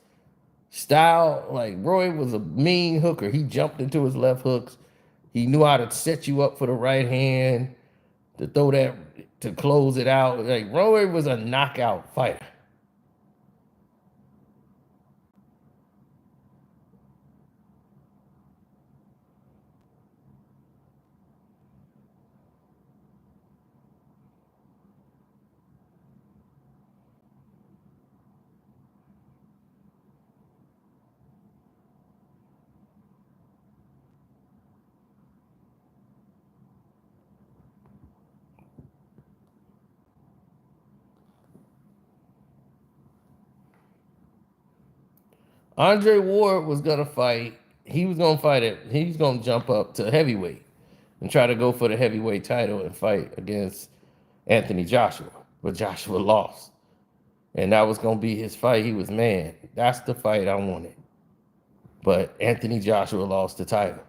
style. Like, Roy was a mean hooker. He jumped into his left hooks. He knew how to set you up for the right hand, to throw that, to close it out. Like, Roy was a knockout fighter. Andre Ward was gonna fight. He was gonna jump up to heavyweight and try to go for the heavyweight title and fight against Anthony Joshua. But Joshua lost. And that was gonna be his fight. He was, man, that's the fight I wanted. But Anthony Joshua lost the title.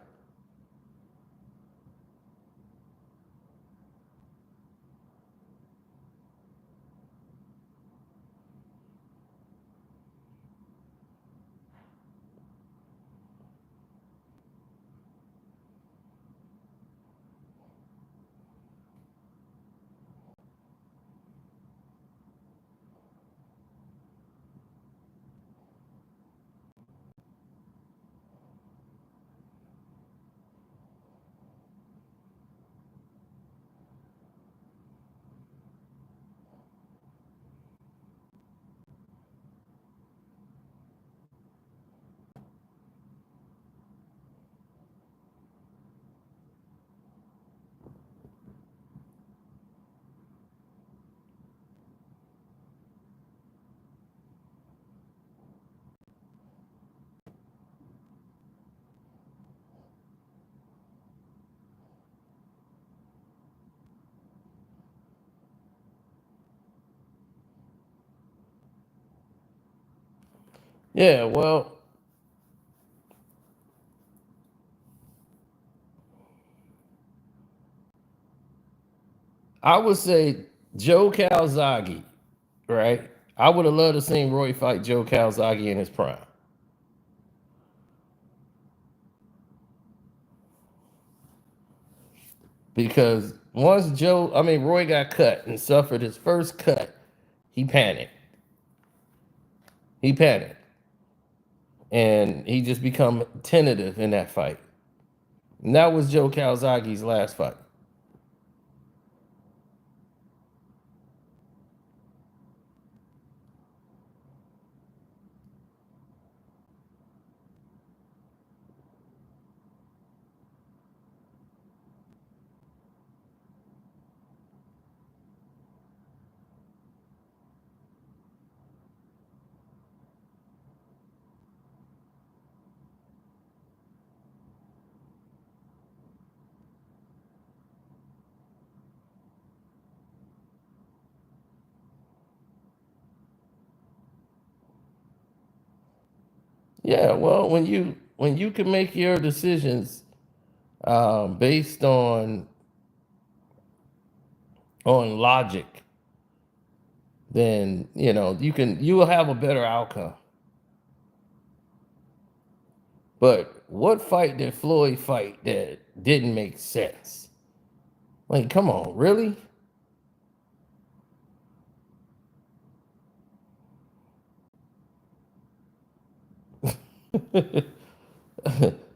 Yeah, well, I would say Joe Calzaghe, right? I would have loved to seen Roy fight Joe Calzaghe in his prime. Because once Roy got cut and suffered his first cut, he panicked. He panicked. And he just become tentative in that fight. And that was Joe Calzaghe's last fight. Yeah, well, when you can make your decisions based on logic, then you will have a better outcome. But what fight did Floyd fight that didn't make sense? Like, come on, really?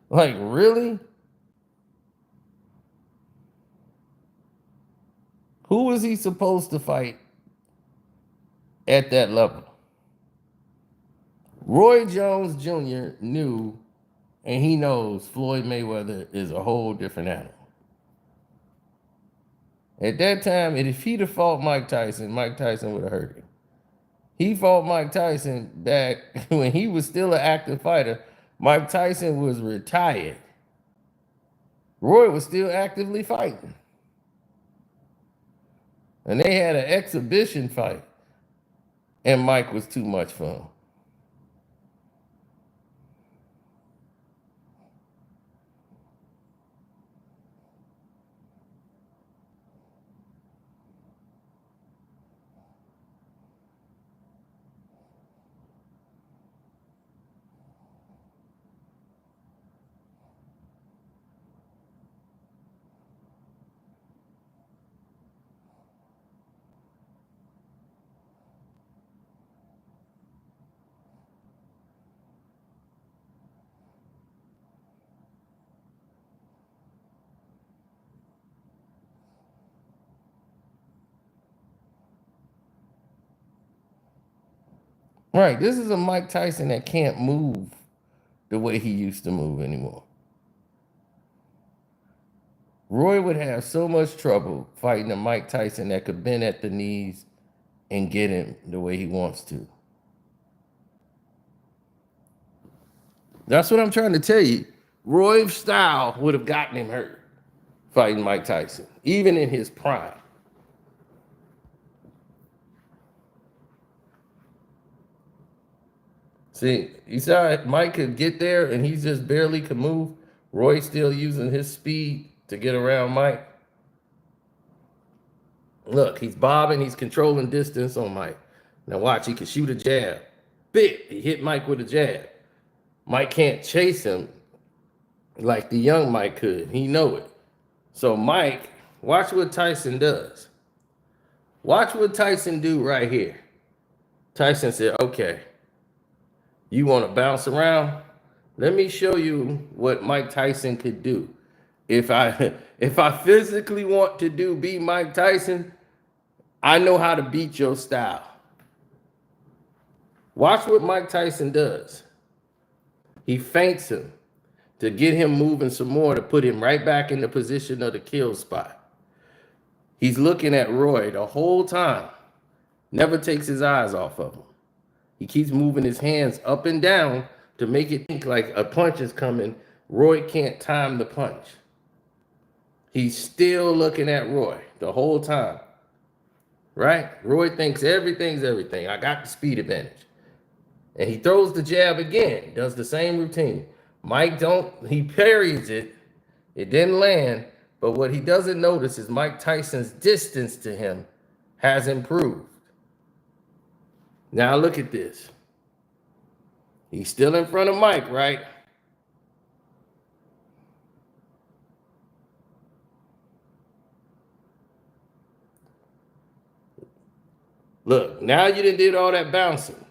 Like, really? Who was he supposed to fight at that level? Roy Jones Jr. knew, and he knows Floyd Mayweather is a whole different animal. At that time, if he'd have fought Mike Tyson would have hurt him. He fought Mike Tyson back when he was still an active fighter. Mike Tyson was retired. Roy was still actively fighting. And they had an exhibition fight. And Mike was too much for him. Right, this is a Mike Tyson that can't move the way he used to move anymore. Roy would have so much trouble fighting a Mike Tyson that could bend at the knees and get him the way he wants to. That's what I'm trying to tell you. Roy's style would have gotten him hurt fighting Mike Tyson, even in his prime. See, you saw Mike could get there and he just barely could move. Roy still using his speed to get around Mike. Look, he's bobbing, he's controlling distance on Mike. Now watch, he can shoot a jab. Big, he hit Mike with a jab. Mike can't chase him like the young Mike could. He know it. So Mike, watch what Tyson does. Watch what Tyson do right here. Tyson said, okay, you want to bounce around? Let me show you what Mike Tyson could do. If I physically want to be Mike Tyson, I know how to beat your style. Watch what Mike Tyson does. He feints him to get him moving some more to put him right back in the position of the kill spot. He's looking at Roy the whole time. Never takes his eyes off of him. He keeps moving his hands up and down to make it think like a punch is coming. Roy can't time the punch. He's still looking at Roy the whole time. Right? Roy thinks everything's everything. I got the speed advantage. And he throws the jab again, does the same routine. Mike he parries it. It didn't land. But what he doesn't notice is Mike Tyson's distance to him has improved. Now look at this. He's still in front of Mike, right? Look, now you did all that bouncing.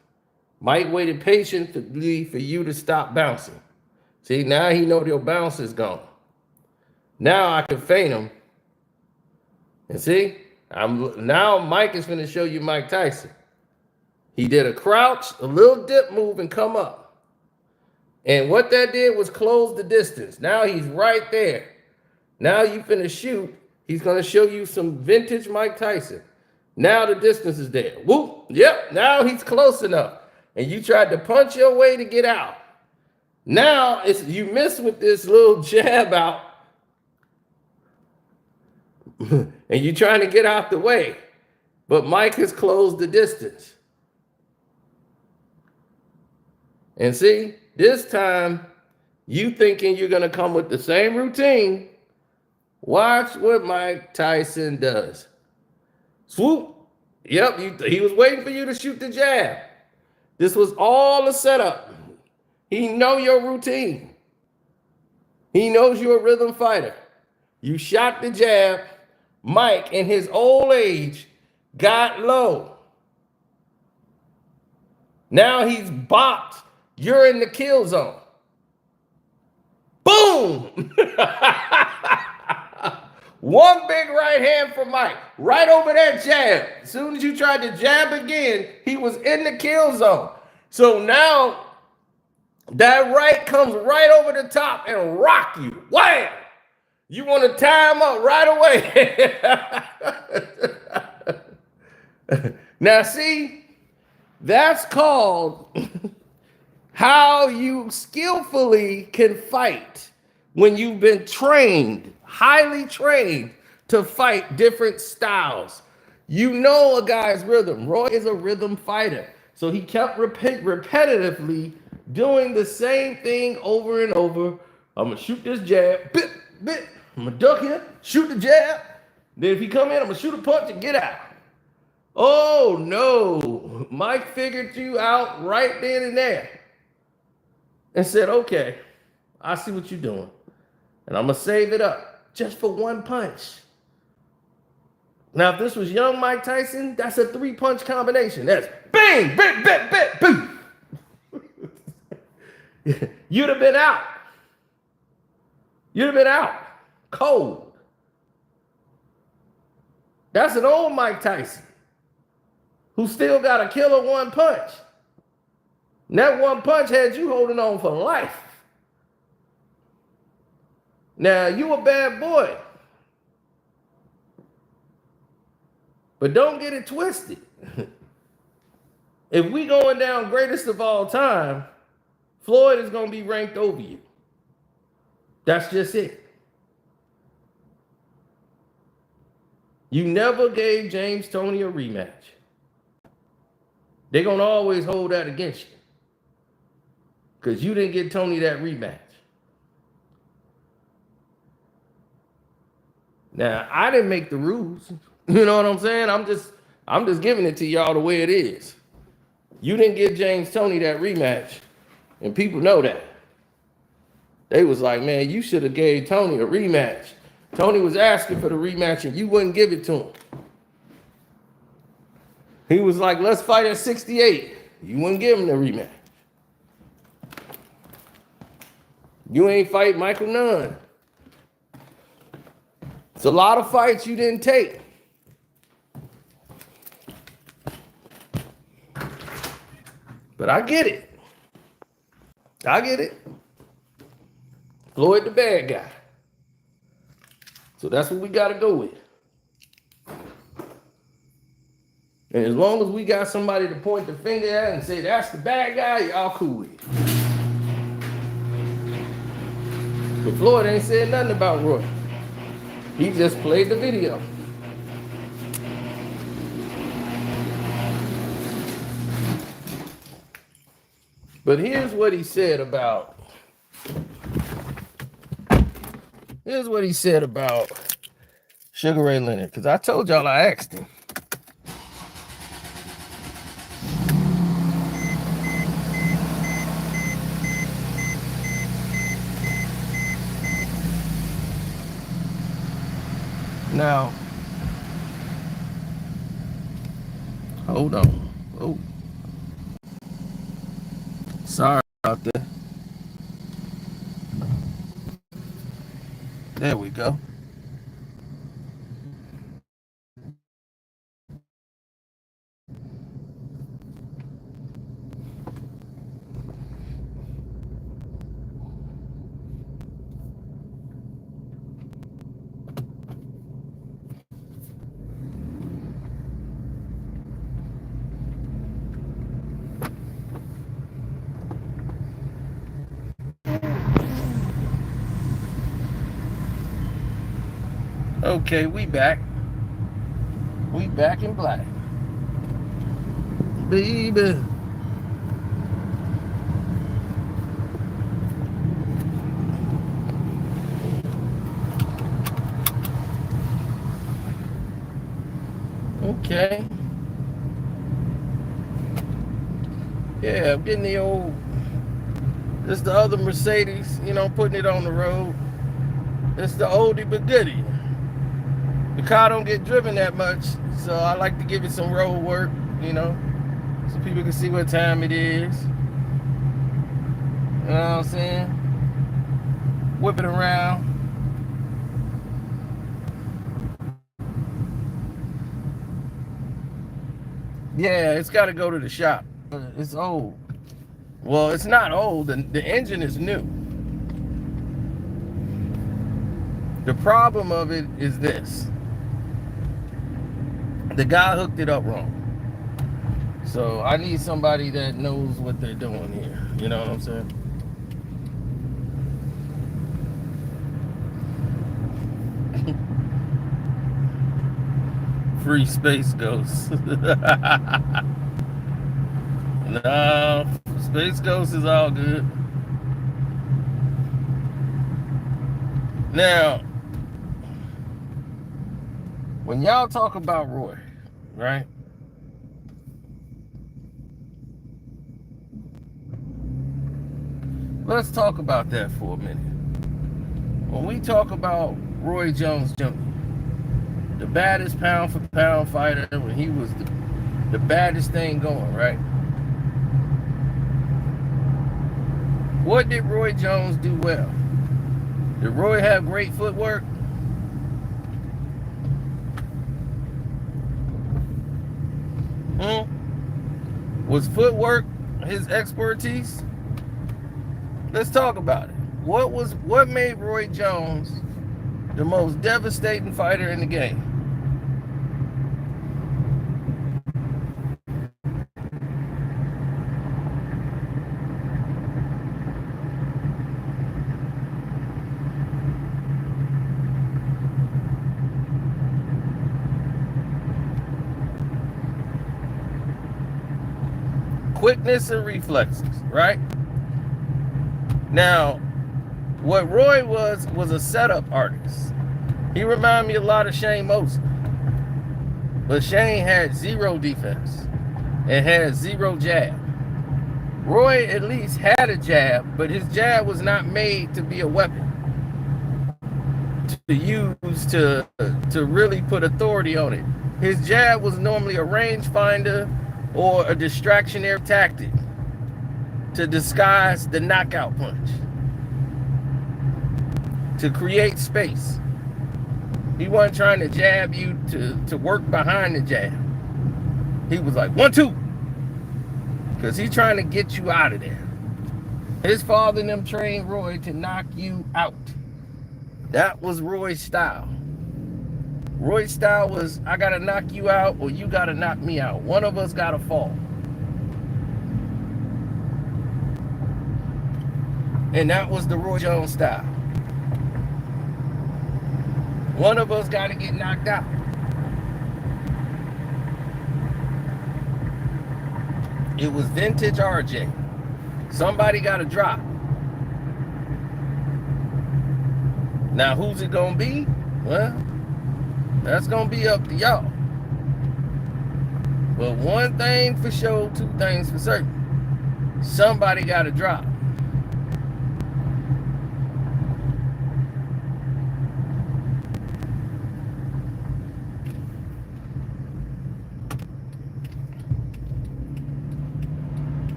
Mike waited patiently for you to stop bouncing. See, now he know your bounce is gone. Now I can feint him. And see, now Mike is going to show you Mike Tyson. He did a crouch, a little dip move, and come up. And what that did was close the distance. Now he's right there. Now you finna shoot. He's going to show you some vintage Mike Tyson. Now the distance is there. Whoop. Yep. Now he's close enough. And you tried to punch your way to get out. Now you miss with this little jab out. And you're trying to get out the way. But Mike has closed the distance. And see, This time, you thinking you're gonna come with the same routine. Watch what Mike Tyson does. Swoop. Yep, he was waiting for you to shoot the jab. This was all a setup. He know your routine. He knows you're a rhythm fighter. You shot the jab. Mike, in his old age, got low. Now he's bopped. You're in the kill zone. Boom! One big right hand for Mike, right over that jab. As soon as you tried to jab again, he was in the kill zone. So now that right comes right over the top and rock you. Wham! You want to tie him up right away. Now see, that's called how you skillfully can fight when you've been trained, highly trained to fight different styles. You know a guy's rhythm. Roy is a rhythm fighter. So he kept repetitively doing the same thing over and over. I'm going to shoot this jab. Bit, bit. I'm going to duck here. Shoot the jab. Then if he come in, I'm going to shoot a punch and get out. Oh, no. Mike figured you out right then and there. And said, okay, I see what you're doing. And I'm going to save it up just for one punch. Now, if this was young Mike Tyson, that's a 3-punch combination. That's bang, bang, bang, bang, boom. You'd have been out. You'd have been out. Cold. That's an old Mike Tyson who still got a killer one punch. And that one punch had you holding on for life. Now, you a bad boy. But don't get it twisted. If we going down greatest of all time, Floyd is going to be ranked over you. That's just it. You never gave James Toney a rematch. They're going to always hold that against you. Because you didn't get Toney that rematch. Now, I didn't make the rules. You know what I'm saying? I'm just giving it to y'all the way it is. You didn't give James Toney that rematch. And people know that. They was like, man, you should have gave Toney a rematch. Toney was asking for the rematch and you wouldn't give it to him. He was like, let's fight at 68. You wouldn't give him the rematch. You ain't fight Michael Nunn. It's a lot of fights you didn't take. But I get it. I get it. Floyd the bad guy. So that's what we got to go with. And as long as we got somebody to point the finger at and say, that's the bad guy, y'all cool with it. But Floyd ain't said nothing about Roy. He just played the video. But here's what he said about Sugar Ray Leonard, because I told y'all I asked him. Now, hold on. Oh, sorry about that. There we go. Okay, we back. We back in black. Baby. Okay. Yeah, I'm getting the old, this the other Mercedes, you know, putting it on the road. It's the oldie but goodie. The car don't get driven that much, so I like to give it some road work, you know, so people can see what time it is. You know what I'm saying? Whip it around. Yeah, it's got to go to the shop. It's old. Well, it's not old. The engine is new. The problem of it is this. The guy hooked it up wrong. So I need somebody that knows what they're doing here. You know what I'm saying? Free Space Ghost. No, Space Ghost is all good. Now, when y'all talk about Roy, right? Let's talk about that for a minute. When we talk about Roy Jones Jr., the baddest pound for pound fighter, when he was the baddest thing going, right? What did Roy Jones do well? Did Roy have great footwork? Was footwork his expertise? Let's talk about it. What made Roy Jones the most devastating fighter in the game? Quickness and reflexes, right? Now, what Roy was a setup artist. He reminded me a lot of Shane Mosley. But Shane had zero defense and had zero jab. Roy at least had a jab, but his jab was not made to be a weapon to use to really put authority on it. His jab was normally a rangefinder or a distractionary tactic to disguise the knockout punch, to create space. He wasn't trying to jab you to work behind the jab. He was like, 1, 2. Because he's trying to get you out of there. His father and them trained Roy to knock you out. That was Roy's style. Roy's style was, I gotta knock you out or you gotta knock me out. One of us gotta fall. And that was the Roy Jones style. One of us gotta get knocked out. It was vintage RJ. Somebody gotta drop. Now who's it gonna be? Well, that's gonna be up to y'all. But one thing for sure, two things for certain. Somebody gotta drop.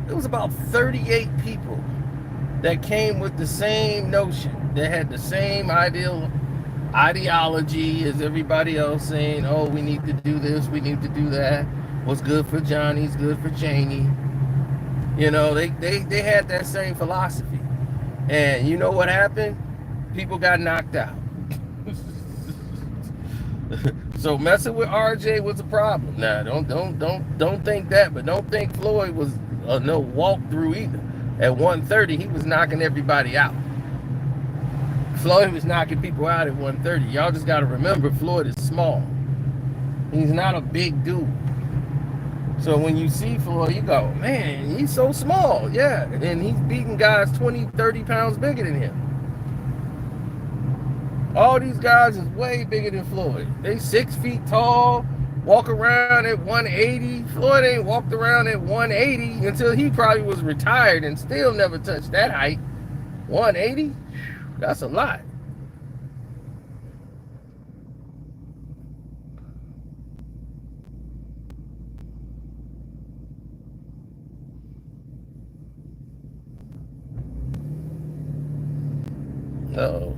It was about 38 people that came with the same notion. They had the same ideology as everybody else, saying, oh, we need to do this, we need to do that. What's good for Johnny's good for Cheney. You know, they had that same philosophy. And you know what happened? People got knocked out. So messing with RJ was a problem. Now, don't think that, but don't think Floyd was no walkthrough either. At 130, he was knocking everybody out. Floyd was knocking people out at 130. Y'all just got to remember, Floyd is small. He's not a big dude. So when you see Floyd, you go, man, he's so small. Yeah. And he's beating guys 20, 30 pounds bigger than him. All these guys is way bigger than Floyd. They 6 feet tall, walk around at 180. Floyd ain't walked around at 180 until he probably was retired and still never touched that height. 180? That's a lot. Uh-oh.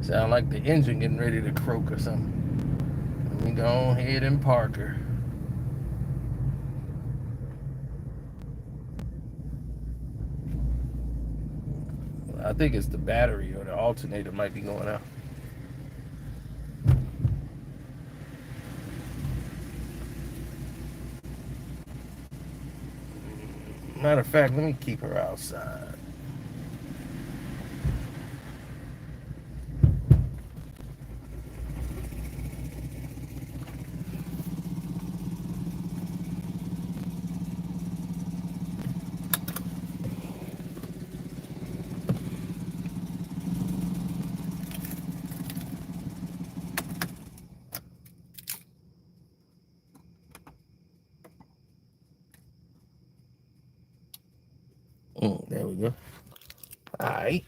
Sound like the engine getting ready to croak or something. Let me go ahead and park her. I think it's the battery or the alternator might be going out. Matter of fact, let me keep her outside. There we go. All right.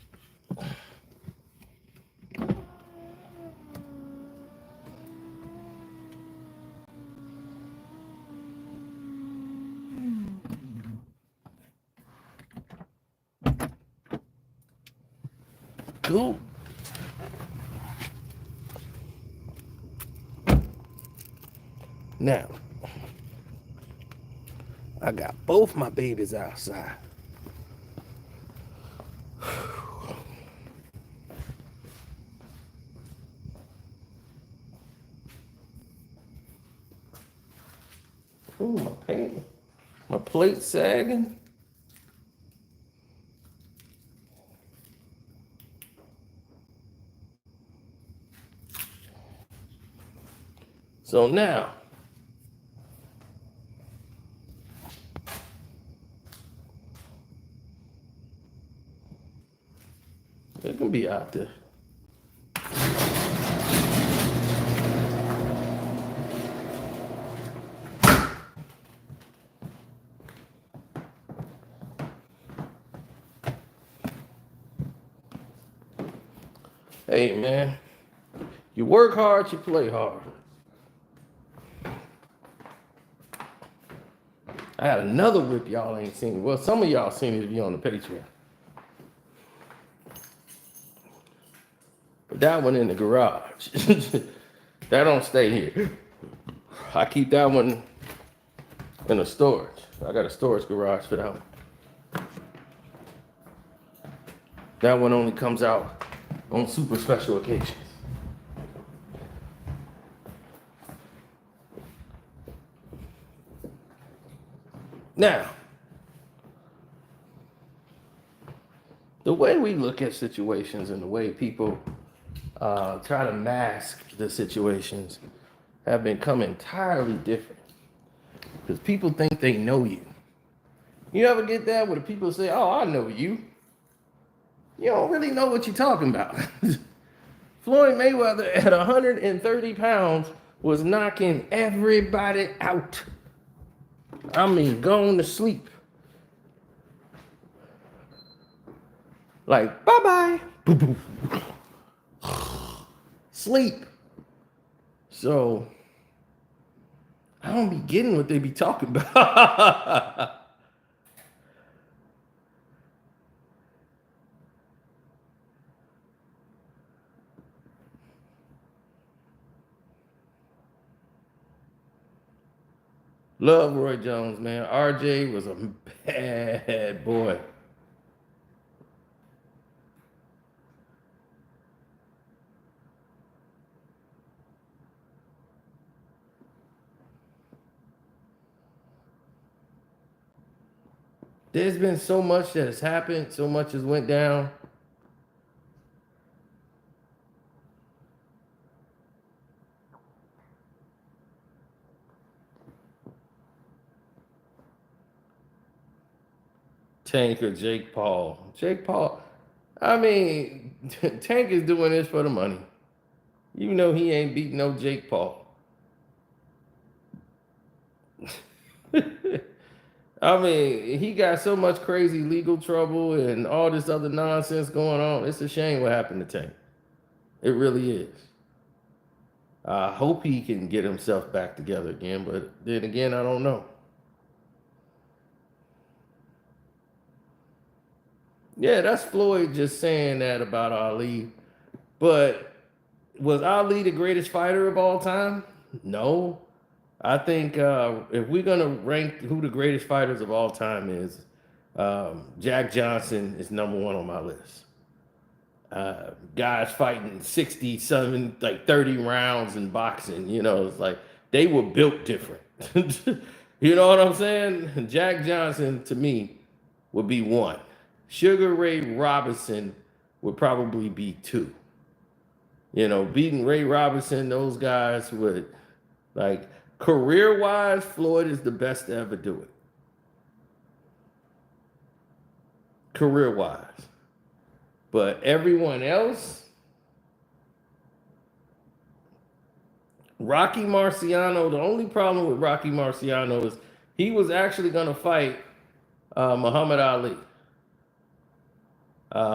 Cool. Now, I got both my babies outside. Ooh, my paint, my plate sagging. So now, it can be out there. Hey, man, you work hard, you play hard. I had another whip y'all ain't seen. Well, some of y'all seen it if you on the Patreon. But that one in the garage. That don't stay here. I keep that one in a storage. I got a storage garage for that one. That one only comes out on super special occasions. Now, the way we look at situations and the way people try to mask the situations have become entirely different. Because people think they know you. You ever get that where the people say, oh, I know you. You don't really know what you're talking about. Floyd Mayweather at 130 pounds was knocking everybody out. I mean, going to sleep. Like, bye-bye. Sleep. So, I don't be getting what they be talking about. Love Roy Jones, man. RJ was a bad boy. There's been so much that has happened, so much has went down. Tank or Jake Paul. Jake Paul, I mean, Tank is doing this for the money. You know he ain't beating no Jake Paul. I mean, he got so much crazy legal trouble and all this other nonsense going on. It's a shame what happened to Tank. It really is. I hope he can get himself back together again, but then again, I don't know. Yeah, that's Floyd just saying that about Ali. But was Ali the greatest fighter of all time? No. I think if we're gonna rank who the greatest fighters of all time is, Jack Johnson is #1 on my list. Guys fighting 67, like 30 rounds in boxing, you know, it's like they were built different. You know what I'm saying? Jack Johnson to me would be 1. Sugar Ray Robinson would probably be 2. You know, beating Ray Robinson, those guys would, like, career-wise, Floyd is the best to ever do it. Career-wise. But everyone else, Rocky Marciano, the only problem with Rocky Marciano is he was actually going to fight Muhammad Ali.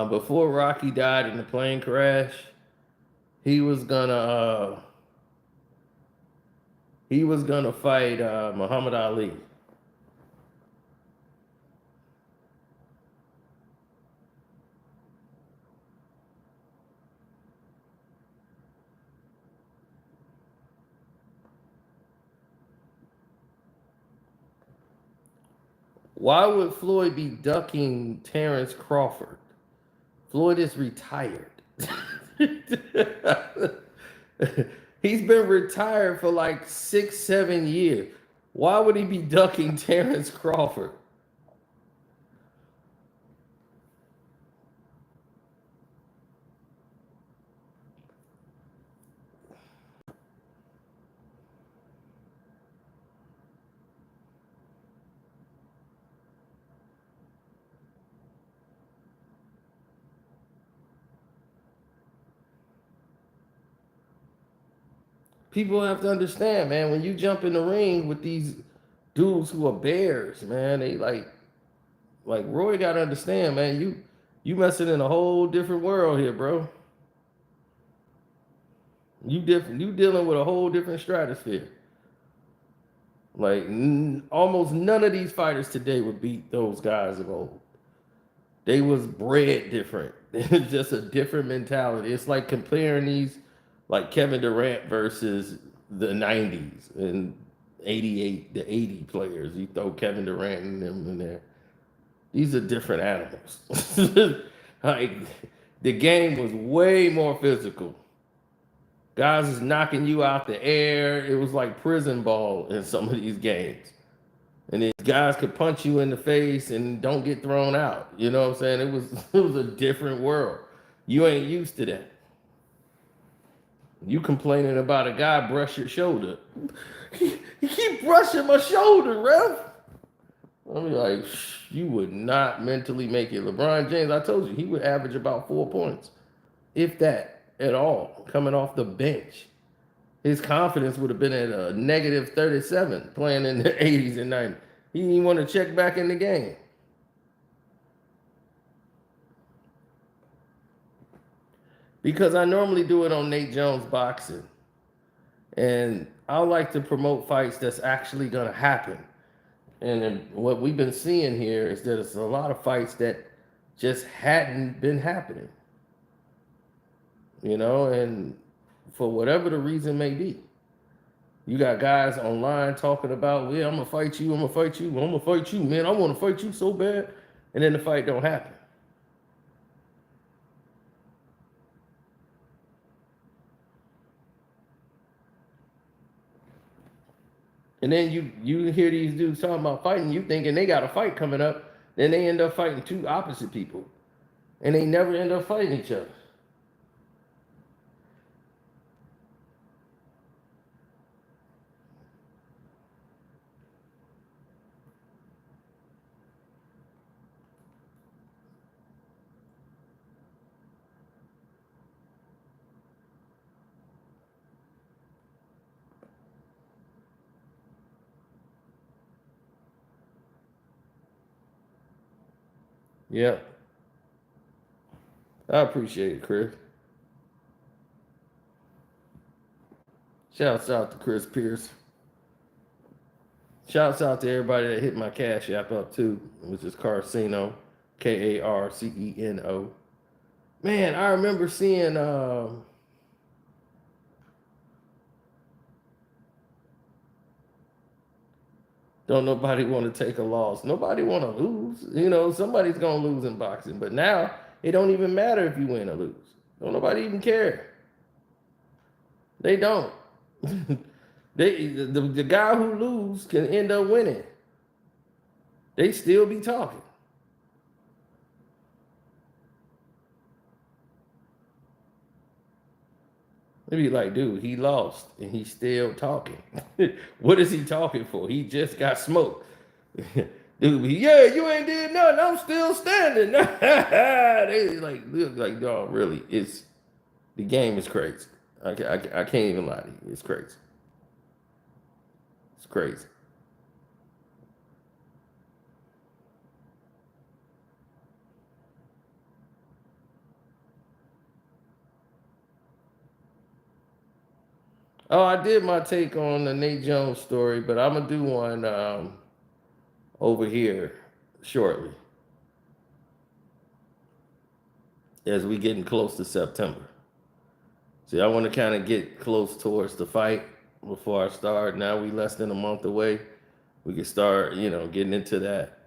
Before Rocky died in the plane crash, he was gonna fight Muhammad Ali. Why would Floyd be ducking Terrence Crawford? Floyd is retired. He's been retired for like 6, 7 years. Why would he be ducking Terrence Crawford? People have to understand, man, when you jump in the ring with these dudes who are bears, man, they like Roy gotta understand, man, you messing in a whole different world here, bro. You dealing with a whole different stratosphere. Like almost none of these fighters today would beat those guys of old. They was bred different. It's just a different mentality. It's like comparing these, like Kevin Durant versus the 90s and 88, the 80 players. You throw Kevin Durant and them in there. These are different animals. Like, the game was way more physical. Guys is knocking you out the air. It was like prison ball in some of these games. And these guys could punch you in the face and don't get thrown out. You know what I'm saying? It was a different world. You ain't used to that. You complaining about a guy brush your shoulder. He keep brushing my shoulder, ref. I'm like, you would not mentally make it. LeBron James, I told you, he would average about 4 points, if that at all, coming off the bench. His confidence would have been at a negative 37 playing in the 80s and 90s. He didn't even want to check back in the game. Because I normally do it on Nate Jones Boxing. And I like to promote fights that's actually going to happen. And what we've been seeing here is that it's a lot of fights that just hadn't been happening. You know, and for whatever the reason may be. You got guys online talking about, well, I'm going to fight you, I'm going to fight you, I'm going to fight you, man, I want to fight you so bad. And then the fight don't happen. And then you hear these dudes talking about fighting, you thinking they got a fight coming up, then they end up fighting two opposite people. And they never end up fighting each other. Yeah. I appreciate it, Chris. Shouts out to Chris Pierce. Shouts out to everybody that hit my Cash App up too, which is Karceno, Karceno. Man, I remember seeing don't nobody want to take a loss. Nobody want to lose. You know, somebody's gonna lose in boxing. But now it don't even matter if you win or lose. Don't nobody even care. They don't. The guy who lose can end up winning. They still be talking. They be like, dude, he lost and he's still talking. What is he talking for? He just got smoked. Dude, yeah, you ain't did nothing. I'm still standing. They like, dog, really, the game is crazy. I can't even lie to you. It's crazy. It's crazy. Oh, I did my take on the Nate Jones story, but I'm gonna do one over here shortly as we getting close to September. See, I want to kind of get close towards the fight before I start. Now we less than a month away. We can start, getting into that.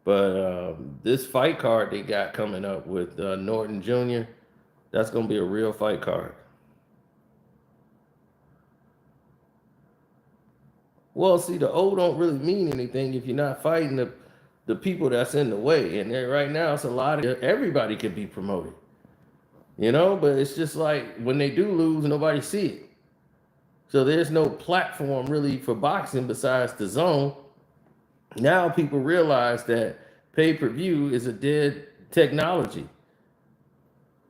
But this fight card they got coming up with Norton Jr., that's gonna be a real fight card. Well, see, the O don't really mean anything if you're not fighting the people that's in the way. And right now, it's a lot of everybody can be promoted, But it's just like when they do lose, nobody see it. So there's no platform really for boxing besides the zone. Now people realize that pay-per-view is a dead technology.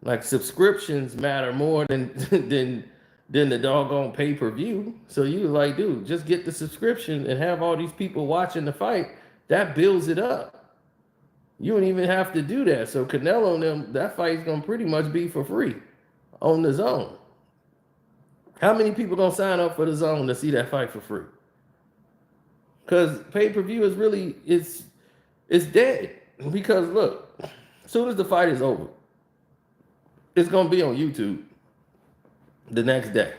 Like subscriptions matter more than than the doggone pay-per-view. So you like, dude, just get the subscription and have all these people watching the fight. That builds it up. You don't even have to do that. So Canelo and them, that fight's gonna pretty much be for free on the zone. How many people gonna sign up for the zone to see that fight for free? Because pay-per-view is really it's dead. Because look, as soon as the fight is over, it's gonna be on YouTube the next day.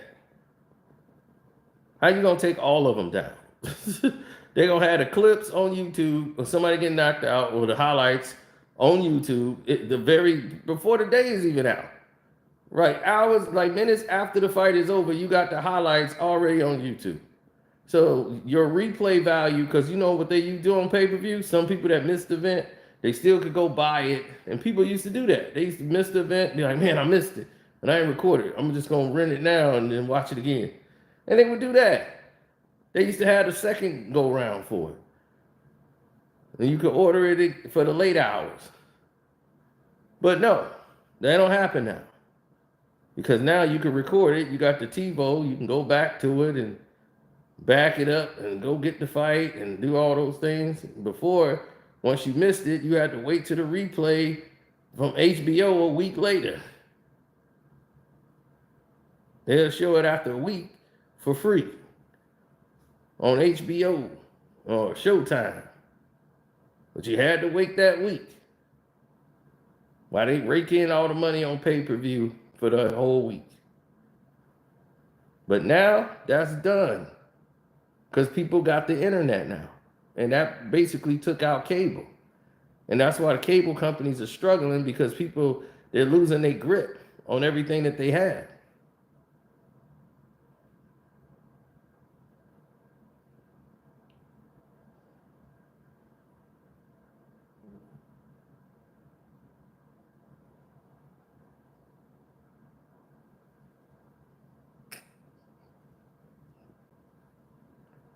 How you gonna take all of them down? They're gonna have the clips on YouTube of somebody getting knocked out or the highlights on YouTube before the day is even out. Right, hours, like minutes after the fight is over, you got the highlights already on YouTube. So your replay value, because you know what you do on pay-per-view, some people that missed the event, they still could go buy it. And people used to do that. They used to miss the event, they're like, man, I missed it. And I ain't recorded it. I'm just gonna rent it now and then watch it again. And they would do that. They used to have the second go round for it. And you could order it for the late hours. But no, that don't happen now. Because now you can record it. You got the TiVo. You can go back to it and back it up and go get the fight and do all those things. Before, once you missed it, you had to wait to the replay from HBO a week later. They'll show it after a week for free on HBO or Showtime. But you had to wait that week while they rake in all the money on pay-per-view for the whole week. But now that's done because people got the internet now. And that basically took out cable. And that's why the cable companies are struggling because they're losing their grip on everything that they had.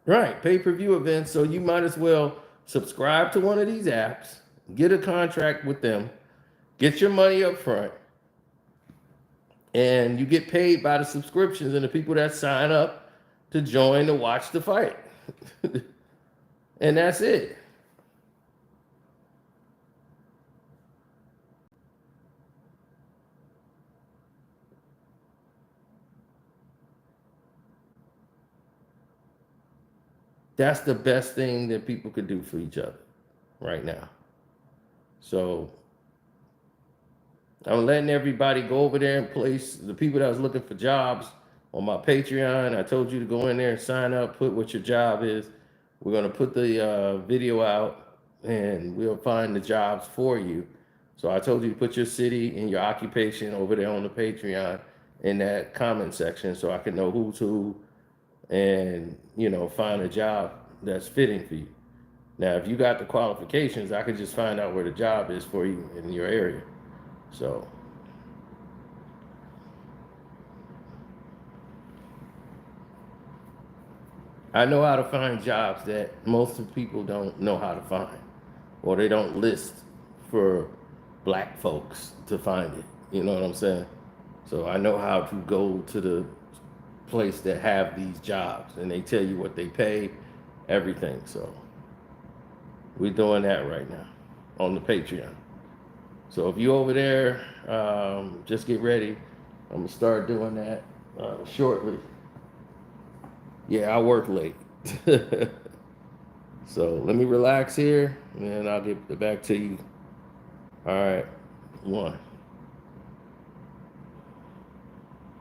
Right, pay-per-view events. So you might as well subscribe to one of these apps, get a contract with them, get your money up front, and you get paid by the subscriptions and the people that sign up to join to watch the fight. And that's it. That's the best thing that people could do for each other right now. So I'm letting everybody go over there and place the people that was looking for jobs on my Patreon. I told you to go in there and sign up, put what your job is. We're going to put the video out and we'll find the jobs for you. So I told you to put your city and your occupation over there on the Patreon in that comment section so I can know who's who and, you know, find a job that's fitting for you. Now, if you got the qualifications, I can just find out where the job is for you in your area. So I know how to find jobs that most of people don't know how to find, or they don't list for black folks to find it. You know what I'm saying? So I know how to go to the place that have these jobs and they tell you what they pay, everything. So we're doing that right now on the Patreon. So if you over there, just get ready. I'm gonna start doing that shortly. Yeah, I work late. So let me relax here and then I'll get back to you. All right, one.